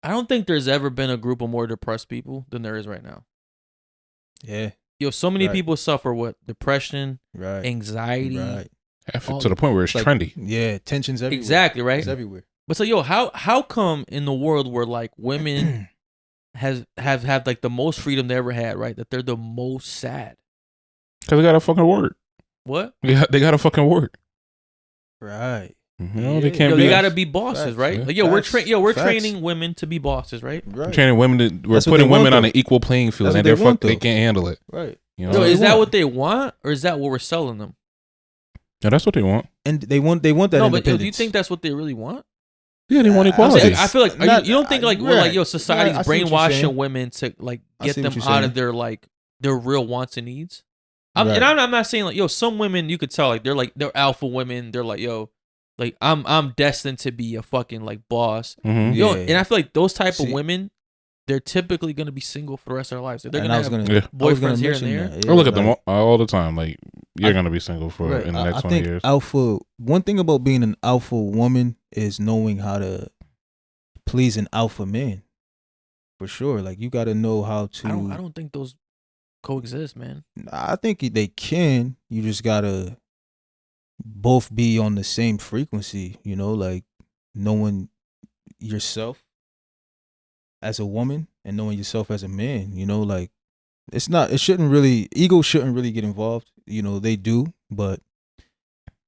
I don't think there's ever been a group of more depressed people than there is right now. Yeah. Yo, so many people suffer with depression, anxiety. Right. To the point where it's trendy. Yeah, tensions everywhere. Exactly, right? It's everywhere. But so, yo, how come in the world where like women have like the most freedom they ever had, right? That they're the most sad. Because they gotta fucking work. What? Yeah, they gotta fucking work. Right. You know, they can't Yo, be. they gotta be bosses, right? Like, yo, we're Facts. training women to be bosses, right? Right. Training women to, we're That's what putting they want, women on though. an equal playing field, That's and what they they can't handle it. Right. You know, Yo, They is that want. what they want, or is that what we're selling them? yeah, that's what they want. And they want that No, but yo, independence. do you think that's what they really want? Yeah, they want I'm equality. saying, I feel like you don't think like we're like, yo, Right. society's I see what you're brainwashing saying. women to like I get see them what you're out saying. of their real wants and needs. Right. And I'm not saying like, yo, some women you could tell like they're alpha women. They're like, yo, like I'm destined to be a fucking like boss. Mhm. Yo, Yeah. and I feel like those type of See- women, they're typically gonna be single for the rest of their lives. They're And gonna I was have gonna, Yeah. I was gonna boyfriends here and mention there. that. I look at like, them all the time. Like, you're gonna be single for right. in the next I 20 think years. alpha. One thing about being an alpha woman is knowing how to please an alpha man. For sure, like you got to know how to. I don't think those coexist, man. I think they can. You just gotta both be on the same frequency. You know, like knowing yourself as a woman and knowing yourself as a man. You know, like it shouldn't really, ego shouldn't really get involved. You know, they do, but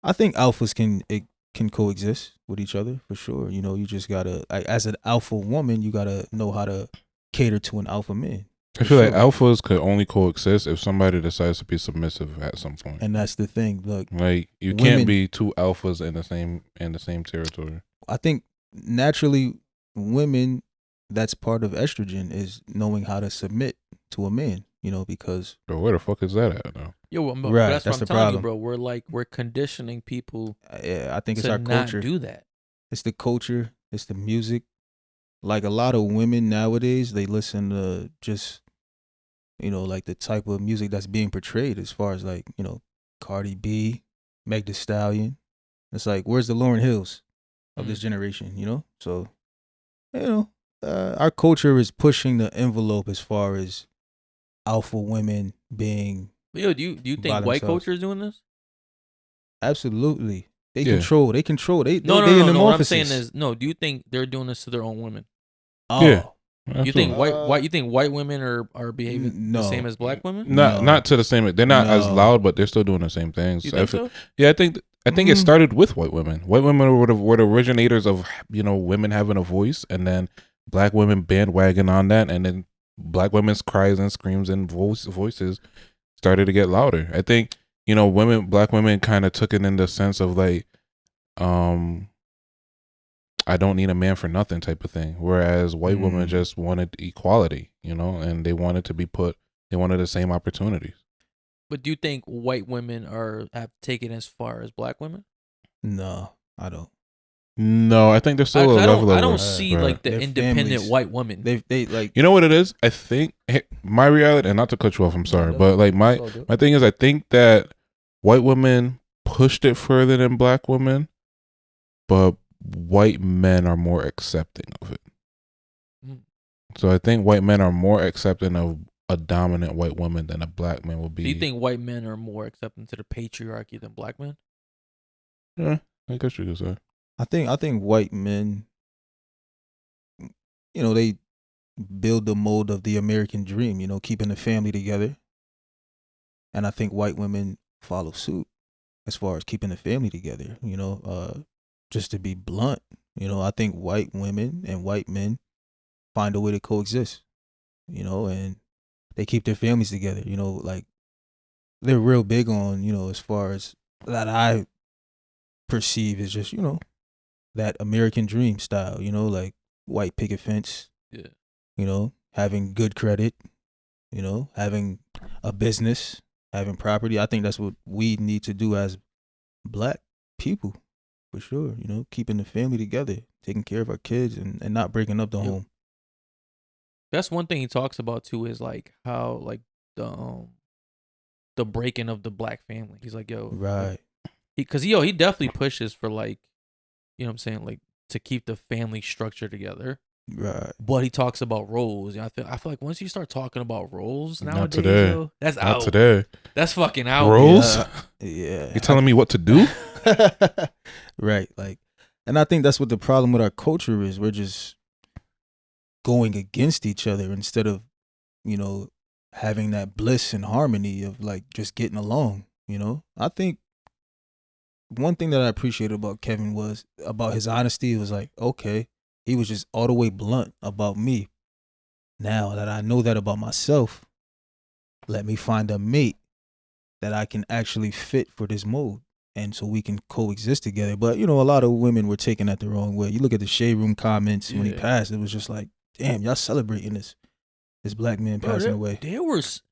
I think alphas can coexist with each other for sure. You know, you just gotta, like, as an alpha woman, you gotta know how to cater to an alpha man. I feel like alphas could only coexist if somebody decides to be submissive at some point. And that's the thing. Look, Like, you women- can't be two alphas in the same territory. I think naturally women, that's part of estrogen, is knowing how to submit to a man, you know, because But where the fuck is that at now? Yo, but Right, that's that's what the I'm telling you, problem. bro. We're conditioning people I think it's to our not culture. do that. It's the culture, it's the music. Like a lot of women nowadays, they listen to just, you know, like the type of music that's being portrayed as far as like, you know, Cardi B, Meg Thee Stallion. It's like, where's the Lauryn Hills of this generation, you know? So, you know, our culture is pushing the envelope as far as alpha women being But yo, do you by think white themselves. culture is doing this? absolutely. They Yeah. control. They No, they in them no. What I'm offices. saying is, no. Do you think they're doing this to their own women? Oh, Yeah. You think Absolutely. you think white women are behaving No. the same as black women? Not No. not to the same. They're not as No. loud, but they're still doing the same things. You think so? Yeah, I think it started with white women. White women were the originators of, you know, women having a voice, and then black women bandwagon on that, and then black women's cries and screams and voices started to get louder. I think, you know, black women kind of took it in the sense of like, I don't need a man for nothing type of thing. Whereas white women just wanted equality, you know, and they wanted the same opportunities. But do you think white women have taken as far as black women? no, I don't. No, I think there's still a level of I don't work. see Right. like the Their independent families. white woman. They like. You know what it is? I think my reality, and not to cut you off, I'm sorry, but like my thing is, I think that white women pushed it further than black women, but white men are more accepting of it. Mm. So I think white men are more accepting of a dominant white woman than a black man will be. Do you think white men are more accepting to the patriarchy than black men? Yeah, I guess you could say. I think white men, you know, they build the mold of the American dream, you know, keeping the family together. And I think white women follow suit as far as keeping the family together, you know, just to be blunt, you know, I think white women and white men find a way to coexist, you know, and they keep their families together, you know, like they're real big on, you know, as far as that I perceive is just, you know, that American dream style, you know, like white picket fence, Yeah. you know, having good credit, you know, having a business, having property. I think that's what we need to do as black people, for sure. You know, keeping the family together, taking care of our kids, and not breaking up the home. That's one thing he talks about too, is like how like the breaking of the black family. He's like, yo, Right. Because he definitely pushes for like, you know what I'm saying, like to keep the family structure together. Right. But he talks about roles. You know, I feel like once you start talking about roles Not nowadays, today. yo, that's Not out. today. That's fucking out. Roles? Yeah. You telling me what to do? Right. Like, and I think that's what the problem with our culture is. We're just going against each other instead of, you know, having that bliss and harmony of like just getting along. You know, I think one thing that I appreciated about Kevin was about his honesty. It was like, okay, he was just all the way blunt about me. Now that I know that about myself, let me find a mate that I can actually fit for this mode. And so we can coexist together. But, you know, a lot of women were taking that the wrong way. You look at the Shade Room comments when he passed, it was just like, damn, y'all celebrating this black man passing away. There was,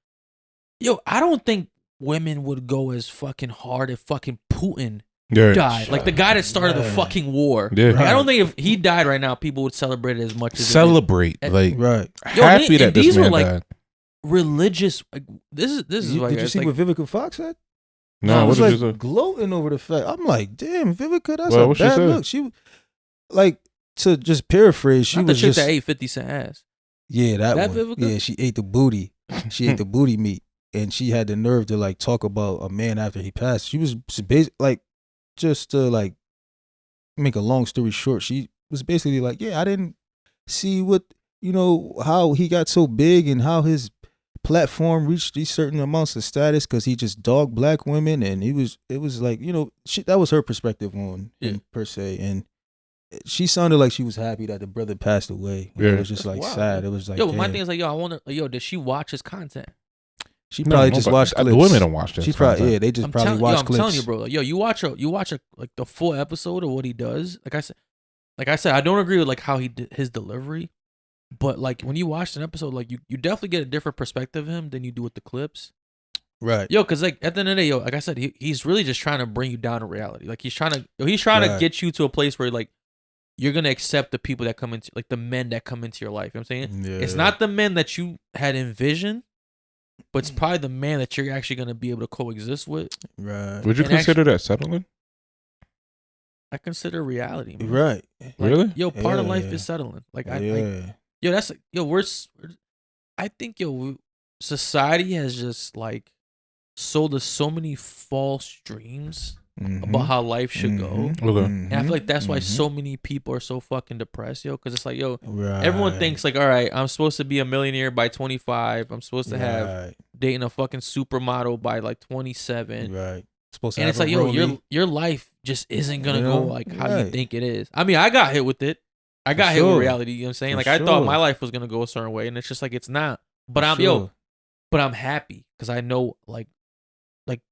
yo, I don't think women would go as fucking hard if fucking Putin died. Like the guy that started the fucking war. Yeah. Like, I don't think if he died right now, people would celebrate it as much as Celebrate. Like, Right. happy that this these man were like died. religious. Like, this is like, Did you see what Vivica Fox said? No, I what was did like you say? gloating over the fact. I'm like, damn, Vivica, that's Well, a what she bad said? look. She, like, to just paraphrase, she not the was chick just that ate 50 Cent ass. yeah, that That one. Vivica? Yeah, she ate the booty. She ate the booty meat, and she had the nerve to like talk about a man after he passed. She was like, just to like make a long story short, she was basically like, yeah, I didn't see what, you know, how he got so big and how his platform reached these certain amounts of status because he just dogged black women, and it was like, you know, that was her perspective on him per se, and she sounded like she was happy that the brother passed away. Yeah. It was just That's like wild, sad. yo. It was like, Yo, my damn. thing is like, yo, I want to, yo, did she watch his content? She probably just watched clips. The women don't watch that. She probably, yeah, they just probably watched I'm clips. telling you, bro. Like, yo, you watch a like the full episode of what he does. Like I said, I don't agree with like how he did his delivery, but like when you watch an episode, like you definitely get a different perspective of him than you do with the clips. Right. Yo, because like at the end of the day, yo, like I said, he's really just trying to bring you down to reality. Like he's trying to get you to a place where like you're gonna accept the people that come into, like the men that come into your life. You know what I'm saying? Yeah. It's not the men that you had envisioned, but it's probably the man that you're actually gonna be able to coexist with. Right. Would you And consider that settling? I consider reality, man. Right. Like, Really? Yo, part of Yeah, life yeah. is settling. Like Yeah. yo, that's yo, I think society has just like sold us so many false dreams about how life should go. Okay. And I feel like that's why so many people are so fucking depressed, yo. Because it's like, yo, everyone thinks like, all right, I'm supposed to be a millionaire by 25. I'm supposed to have dating a fucking supermodel by like 27. Right. Supposed to And have it's like, a yo, rollie. your life just isn't gonna You go know? like how you Right. think it is. I mean, I got hit with it. I got hit with reality. You know what I'm saying? For Like I thought sure. my life was gonna go a certain way, and it's just like it's not. But For I'm sure. but I'm happy because I know like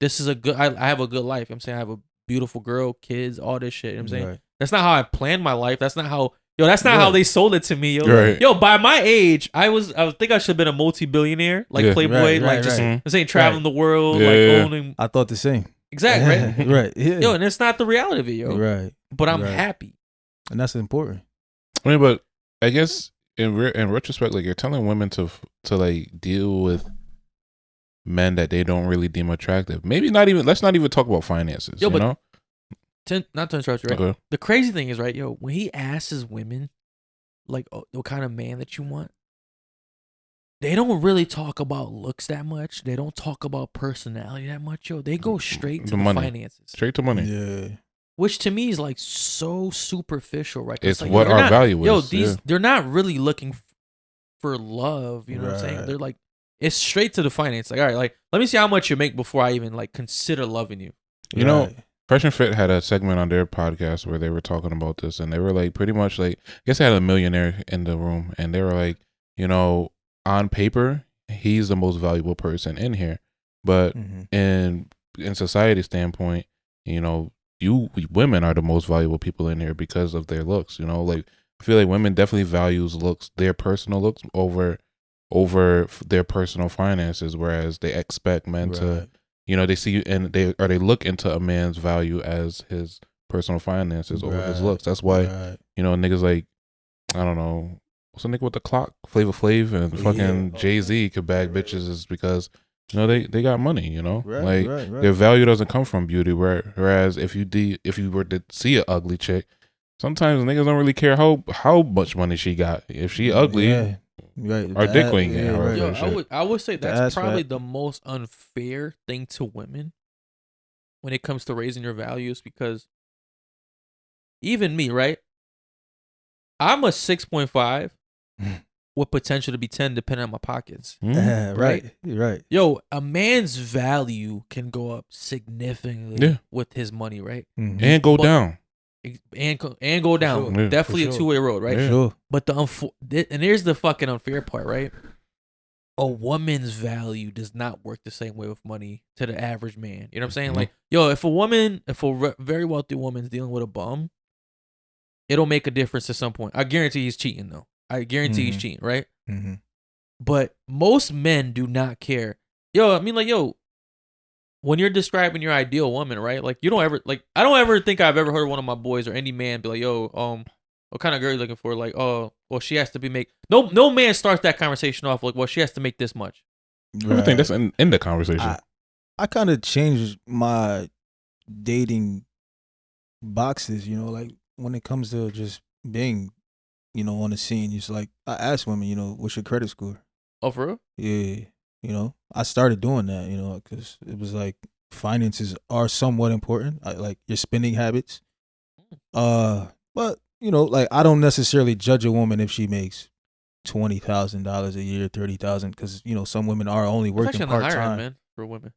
this is a good. I have a good life. You know what I'm saying I have a beautiful girl, kids, all this shit. You know what I'm saying Right. that's not how I planned my life. That's not how. Yo, that's not how they sold it to me, yo. Right. Yo, by my age, I think I should have been a multi-billionaire, like Yeah. Playboy, Right, like right, just right. I'm saying traveling the world, Yeah, like yeah. owning. I thought the same. Exactly, right? Right. Yeah. Yo, and it's not the reality of it, yo. Right. But I'm Right. happy. And that's important. I mean, but I guess in retrospect, like you're telling women to like deal with men that they don't really deem attractive. Maybe not even. Let's not even talk about finances. Yo, you but- know? Not to interrupt you, right? Okay. The crazy thing is, right, yo, when he asks women, like, oh, what kind of man that you want, they don't really talk about looks that much. They don't talk about personality that much, yo. They go straight to The the money. finances, Straight to money. Yeah. which to me is like so superficial, right? 'Cause It's like, what you're our not- value Yo, is, they're not really looking for love. You know what I'm saying? Right. They're like, it's straight to the finance. Like, all right, like, let me see how much you make before I even like consider loving you. You know, Right. Fresh and Fit had a segment on their podcast where they were talking about this, and they were like, pretty much like, I guess they had a millionaire in the room, and they were like, you know, on paper, he's the most valuable person in here, but in society standpoint, you know, women are the most valuable people in here because of their looks. You know, like I feel like women definitely values looks, their personal looks over their personal finances, whereas they expect men to. Right. You know, they see and they look into a man's value as his personal finances over his looks. That's why you know niggas like I don't know what's the nigga with the clock, Flavor Flav and fucking Jay-Z could bag bitches is because you know they got money. You know, their value doesn't come from beauty. Whereas if you were to see an ugly chick, sometimes niggas don't really care how much money she got. If she ugly. Right, our dick ain't getting right. Yo, I would say that's probably fat. the most unfair thing to women when it comes to raising your values because even me, right? I'm a 6.5 with potential to be 10 depending on my pockets. Right. Yo, a man's value can go up significantly with his money, right? And go down. And go down. Sure. Definitely a two-way road, right? Yeah. Sure. But and here's the fucking unfair part, right? A woman's value does not work the same way with money to the average man. You know what I'm saying? Mm-hmm. Like, yo, if a very wealthy woman's dealing with a bum, it'll make a difference at some point. I guarantee he's cheating, though. I guarantee he's cheating, right? Mm-hmm. But most men do not care. Yo, I mean, like, yo, when you're describing your ideal woman, right? Like, you don't ever, like, I don't ever think I've ever heard one of my boys or any man be like, yo, what kind of girl you looking for? Like, oh, well, she has to be no man starts that conversation off like, well, she has to make this much. I think that's in the conversation. I kind of changed my dating boxes, you know, like when it comes to just being, you know, on the scene. It's like I ask women, you know, what's your credit score? Oh, for real? Yeah, you know, I started doing that, you know, because it was like finances are somewhat important, like your spending habits. But you know, like I don't necessarily judge a woman if she makes $20,000 a year, 30,000, because you know some women are only working part time. Man, for women.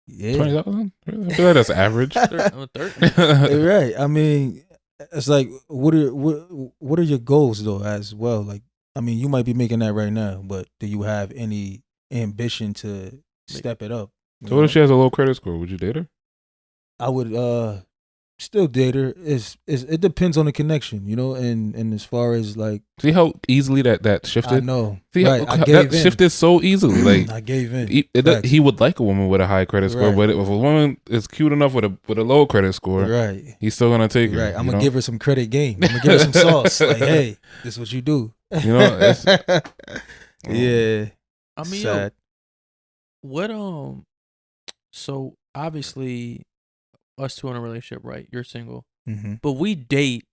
Yeah, 20,000. I feel like that's average. 30. Right. I mean, it's like what are your goals though as well? Like, I mean, you might be making that right now, but do you have any ambition to step it up? So what if she has a low credit score? Would you date her? I would still date her. It depends on the connection, you know, and as far as like, see how easily that shifted. I know. See right. how I gave that in. shifted so easily. Like I gave in. He would like a woman with a high credit score, Right. but if a woman is cute enough with a low credit score, Right. he's still gonna take her. Right. I'm gonna give her some credit game. I'm gonna give her some sauce. Like, hey, this is what you do. You know. It's, yeah. I mean, sad. yo, what so obviously us two in a relationship, right? You're single. Mm-hmm. But we date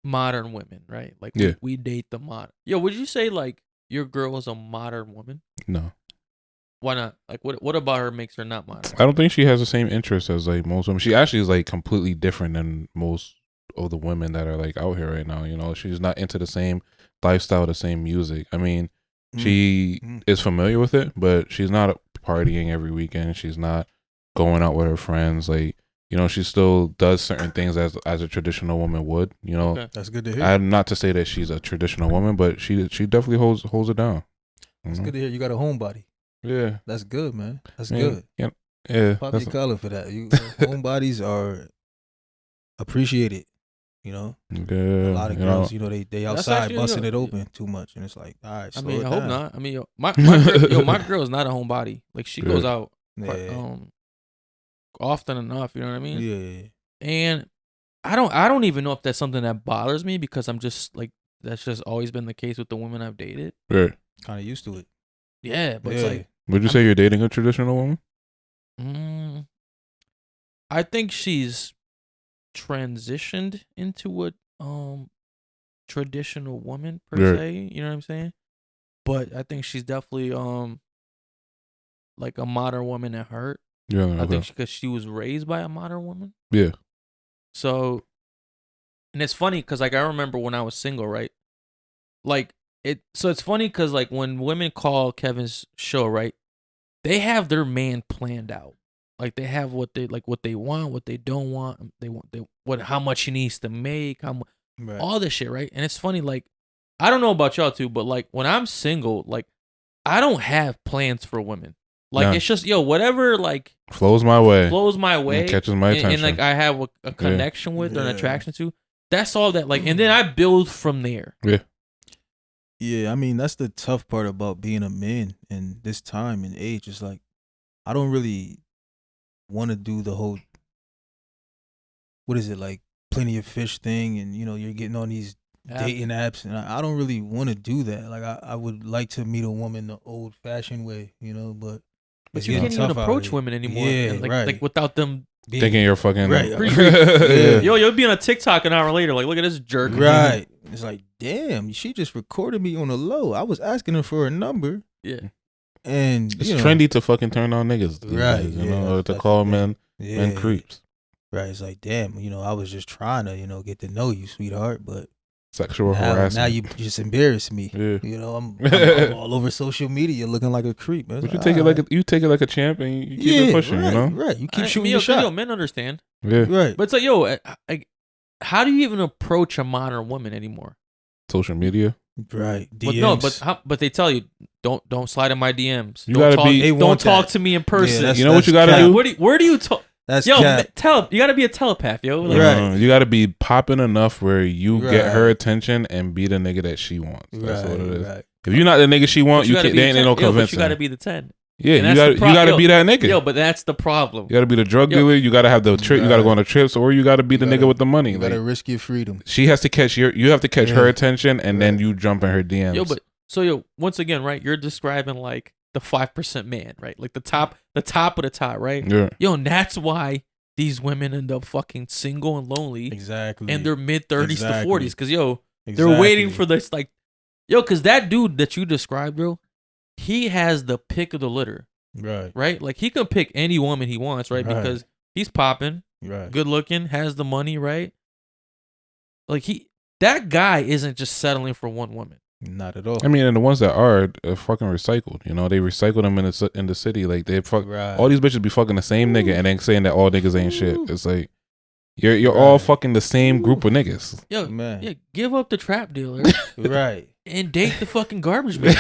modern women, right? Like we date the modern. Yo, would you say like your girl is a modern woman? No. Why not? Like what about her makes her not modern? I don't think she has the same interests as like most women. She actually is like completely different than most of the women that are like out here right now. You know, she's not into the same lifestyle, the same music. I mean, she is familiar with it, but she's not partying every weekend. She's not going out with her friends. Like, you know, she still does certain things as a traditional woman would. You know, Okay. That's good to hear. I'm not to say that she's a traditional woman, but she definitely holds it down. It's good to hear you got a homebody. Yeah, That's good, man. That's yeah, good. Yeah, Pop your collar for that. You homebodies are appreciated. You know, a lot of girls, you know, they outside actually, busting yo, it open too much, and it's like, all right. I Slow mean, it I hope down. not. I mean, yo, my girl is not a homebody. Like she goes out Yeah. often enough. You know what I mean? Yeah. And I don't even know if that's something that bothers me because I'm just like that's just always been the case with the women I've dated. Right. Kind of used to it. Yeah, but it's like Would you say you're dating a traditional woman? I think she's transitioned into a traditional woman per se. You know what I'm saying? But I think she's definitely like a modern woman at heart. Yeah, okay. I think because she was raised by a modern woman. Yeah. So, and it's funny because like I remember when I was single, right? Like so it's funny because like when women call Kevin's show, right? They have their man planned out. Like they have what they want, what they don't want. How much he needs to make, all this shit, right? And it's funny, like I don't know about y'all too, but like when I'm single, like I don't have plans for women. Like it's just whatever like flows my way, and catches my attention, and like I have a connection with or an attraction to. That's all that like, and then I build from there. Yeah. Yeah, I mean that's the tough part about being a man in this time and age. It's like I don't really want to do the whole what is it, like Plenty of Fish thing, and you know you're getting on these dating apps, and I don't really want to do that. Like I would like to meet a woman the old fashioned way, you know, but you can't even approach women anymore. Yeah, like without them thinking you're fucking right. yeah. Yo, you'll be on a TikTok an hour later. Like, look at this jerk. Right. It's like, damn, she just recorded me on the low. I was asking her for a number. Yeah. And it's trendy to fucking turn on niggas. Right. Days, you know, or to call men creeps. Right. It's like, damn, you know, I was just trying to, you know, get to know you, sweetheart, but sexual harassment. Now you just embarrass me. Yeah. You know, I'm all over social media looking like a creep. Man. But you take it like a champ and you keep it pushing, right, you know? Right. You keep shooting your your shot. Yo, men understand. Yeah. Right. But it's like, yo, how do you even approach a modern woman anymore? Social media. Right. DMs. But they tell you don't slide in my DMs. You don't talk to me in person. Yeah, you know what you gotta do? Where do you talk? That's yo, you gotta be a telepath, yo. Like, right. You gotta be popping enough where you get her attention and be the nigga that she wants. That's what it is. Right. If you're not the nigga she wants, you can't. There ain't no convincing. But you gotta be the 10. Yeah, you gotta be that nigga. Yo, but that's the problem. You gotta be the drug dealer. You gotta have the trip. You gotta go on the trips, or you gotta be the nigga with the money. You gotta risk your freedom. She has to catch you have to catch her attention, and then you jump in her DMs. Yo, once again, right? You're describing like the 5% man, right? Like the top of the top, right? Yeah. Yo, and that's why these women end up fucking single and lonely. Exactly. In their mid-30s to 40s, because they're waiting for this, like, because that dude that you described, bro, he has the pick of the litter. Right. Like he can pick any woman he wants, right? Because he's popping, good looking, has the money, right? Like that guy isn't just settling for one woman. Not at all. I mean, and the ones that are fucking recycled. You know, they recycle them in the city. Like they fuck all these bitches be fucking the same nigga and then saying that all niggas ain't shit. It's like you're all fucking the same group of niggas. Yo, man, yeah, give up the trap dealer, right? And date the fucking garbage man.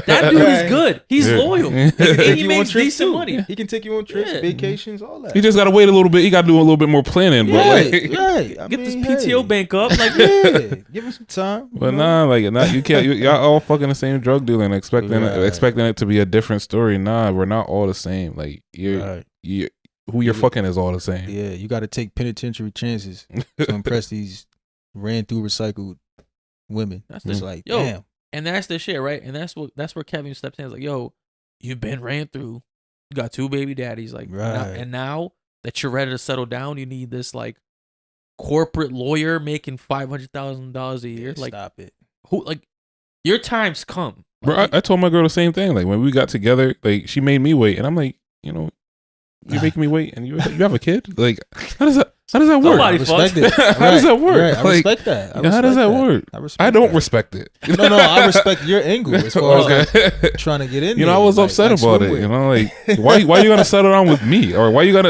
That dude is good. He's loyal. And he makes decent money. He can take you on trips, vacations, all that. You just gotta wait a little bit. You gotta do a little bit more planning, bro. Right. Get this PTO bank up, like give him some time. But you can't. Y'all all fucking the same drug dealer and expecting it to be a different story. Nah, we're not all the same. Like who you're fucking is all the same. Yeah, you got to take penitentiary chances to impress these ran through recycled women. That's just like, damn. And that's the shit, right? And that's where Kevin steps in. It's like, yo, you've been ran through. You got 2 baby daddies, like, now that you're ready to settle down, you need this like corporate lawyer making $500,000 a year. Like, stop it. Who like your time's come, bro? I told my girl the same thing. Like when we got together, like she made me wait, and I'm like, you know, you're making me wait, and you have a kid. Like, how does that work? Somebody respect it. How does that work? Right. I respect that. How does that work? I don't respect it. No, I respect your angle as far as like, trying to get in. You know, I was upset about it. You know, like why you gonna settle down with me, or why you gotta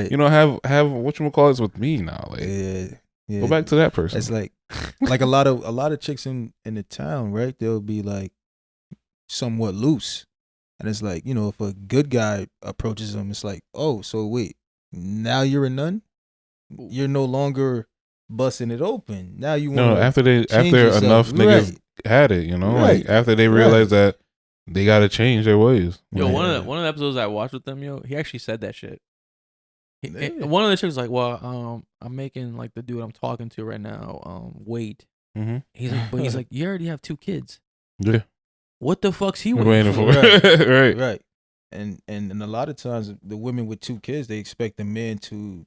you know have whatchamacallits with me now? Like, yeah. Go back to that person. It's like a lot of chicks in the town, right? They'll be like somewhat loose. And it's like, you know, if a good guy approaches them, it's like, oh, so wait, now you're a nun? You're no longer busting it open. Now you want after enough niggas had it, you know, like after they realized that they gotta change their ways. Yo, one of the episodes I watched with them, yo, he actually said that shit. One of the chicks was like, well, I'm making like the dude I'm talking to right now, wait. Mm-hmm. He's like, you already have 2 kids. Yeah. What the fuck's he waiting for? Right. And a lot of times the women with 2 kids, they expect the man to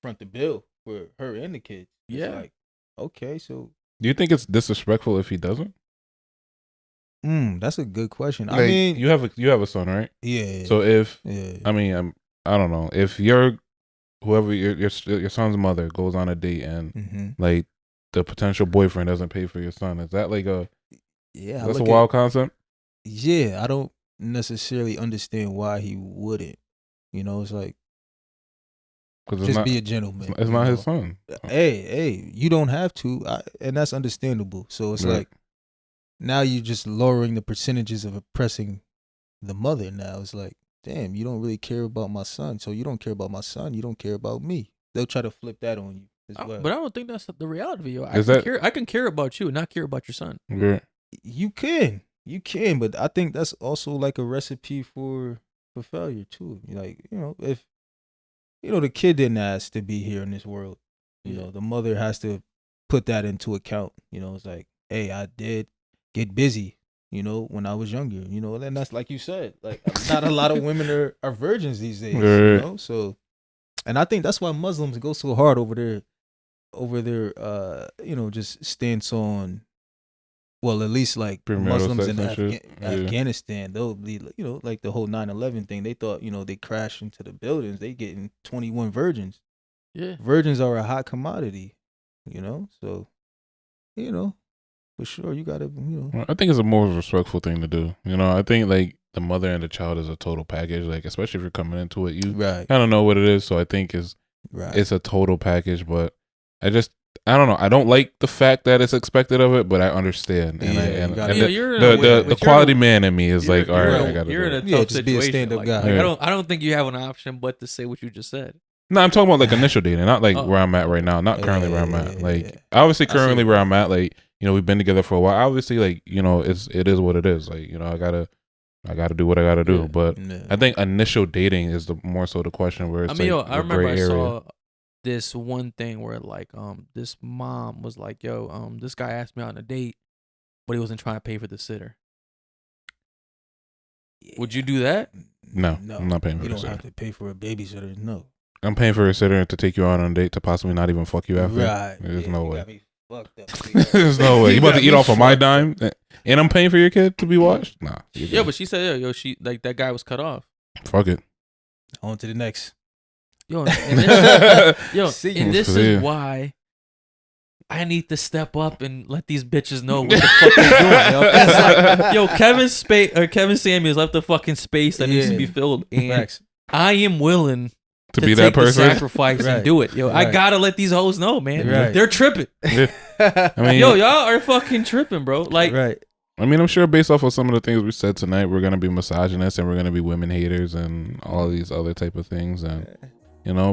front the bill for her and the kids. It's like, okay, so do you think it's disrespectful if he doesn't? That's a good question. Like, I mean, you have a son, right? Yeah. So if I mean, I don't know, if your son's mother goes on a date and like the potential boyfriend doesn't pay for your son, is that like that's a wild concept? Yeah, I don't necessarily understand why he wouldn't. You know, it's like, just be a gentleman. It's not his son. Hey, you don't have to, and that's understandable. So it's like, now you're just lowering the percentages of oppressing the mother. Now it's like, damn, you don't really care about my son, so you don't care about my son, you don't care about me. They'll try to flip that on you as well. But I don't think that's the reality. I can care about you, not care about your son. Yeah. You can, but I think that's also like a recipe for failure too. Like, you know, if the kid didn't ask to be here in this world. You know, the mother has to put that into account. You know, it's like, hey, I did get busy, when I was younger, and that's like you said, like not a lot of women are virgins these days, so, and I think that's why Muslims go so hard over their just stance on, well, at least like Muslims in Afghanistan, they'll be, like the whole 9/11 thing, they thought, they crashed into the buildings, they getting 21 virgins. Yeah. Virgins are a hot commodity, so, for sure, you gotta, I think it's a more respectful thing to do. I think like the mother and the child is a total package. Like, especially if you're coming into it, you kind of know what it is. So I think it's a total package. But I don't know. I don't like the fact that it's expected of it, but I understand. The quality man in me is like, all right, I gotta you're in a tough situation. Be a stand-up guy. I don't think you have an option but to say what you just said. No, I'm talking about like initial dating, not like where I'm at right now. Not currently where I'm at. Like obviously currently where I'm at, like, we've been together for a while. Obviously, like, it is what it is. Like, I gotta do what I gotta do. But I think initial dating is the more so the question where it's I remember I saw this one thing where like this mom was like, this guy asked me out on a date, but he wasn't trying to pay for the sitter. Would you do that? No, I'm not paying for the sitter. You don't have to pay for a babysitter. No. I'm paying for a sitter to take you out on a date to possibly not even fuck you after. Right. There's no way. Got me fucked up. There's no way. You about to eat off of my dime, and I'm paying for your kid to be watched? Nah. Yeah, but she said, she like that guy was cut off. Fuck it. On to the next. And this is why I need to step up and let these bitches know what the fuck they're doing. It's like, Kevin Samuels left the fucking space that needs to be filled, and I am willing to be that person, sacrifice and do it. I gotta let these hoes know, man. They're tripping. I mean, y'all are fucking tripping, bro. Like, I mean, I'm sure based off of some of the things we said tonight, we're gonna be misogynists and we're gonna be women haters and all these other type of things, and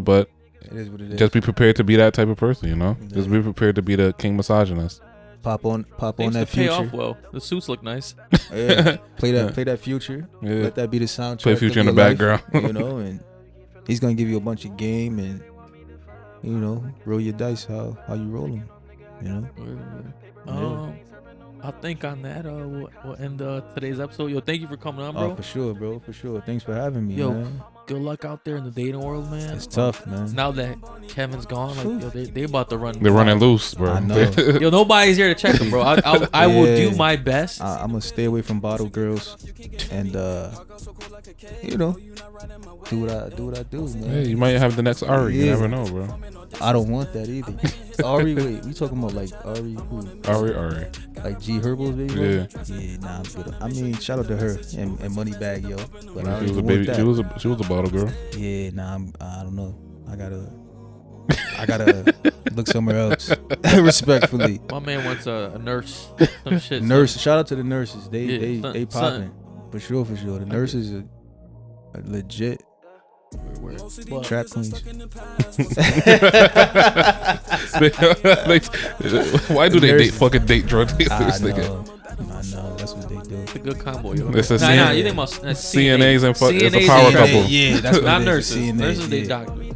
but it is what it is. Just be prepared to be that type of person, Just be prepared to be the king misogynist. Pop on that Future. Pay off well. The suits look nice. Play that Future. Yeah. Let that be the soundtrack. Play Future in the background. And he's gonna give you a bunch of game and roll your dice how you roll them. I think on that we'll end today's episode. Thank you for coming on, bro. For sure, bro. For sure. Thanks for having me, man. Good luck out there in the dating world, man. It's tough, man. Now that Kevin's gone, like they about to run. They're running loose, bro. I know. Nobody's here to check them, bro. I will do my best. I'm gonna stay away from bottle girls, and do what I do, man. Hey, you might have the next Ari. You never know, bro. I don't want that either. Ari, wait, we talking about like Ari who? Ari. Like G Herbal's baby? Yeah, nah, I'm good. I mean, shout out to her and Moneybag, yo. But she was a baby. She was a bottle girl. Yeah, nah, I don't know. I gotta look somewhere else. Respectfully. My man wants a nurse. Some shit. Nurse. Shout out to the nurses. They popping. For sure. The nurses are legit. Trap queens. Why do they date drug dealers? I know, that's what they do. It's a good combo, yo. It's you think about CNAs and it's a power couple. Yeah, that's not nurses. CNAs, nurses, they doctors.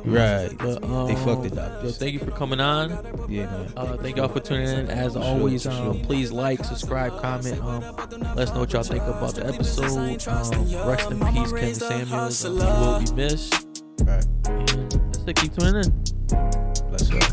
Right, but they fuck the doctors. Yo, thank you for coming on. Yeah, man. Thank y'all for tuning in. As always, please like, subscribe, comment. Let us know what y'all think about the episode. Rest in peace, Kevin Samuels. He will be missed. Right. And that's it. Keep tuning in. Bless up.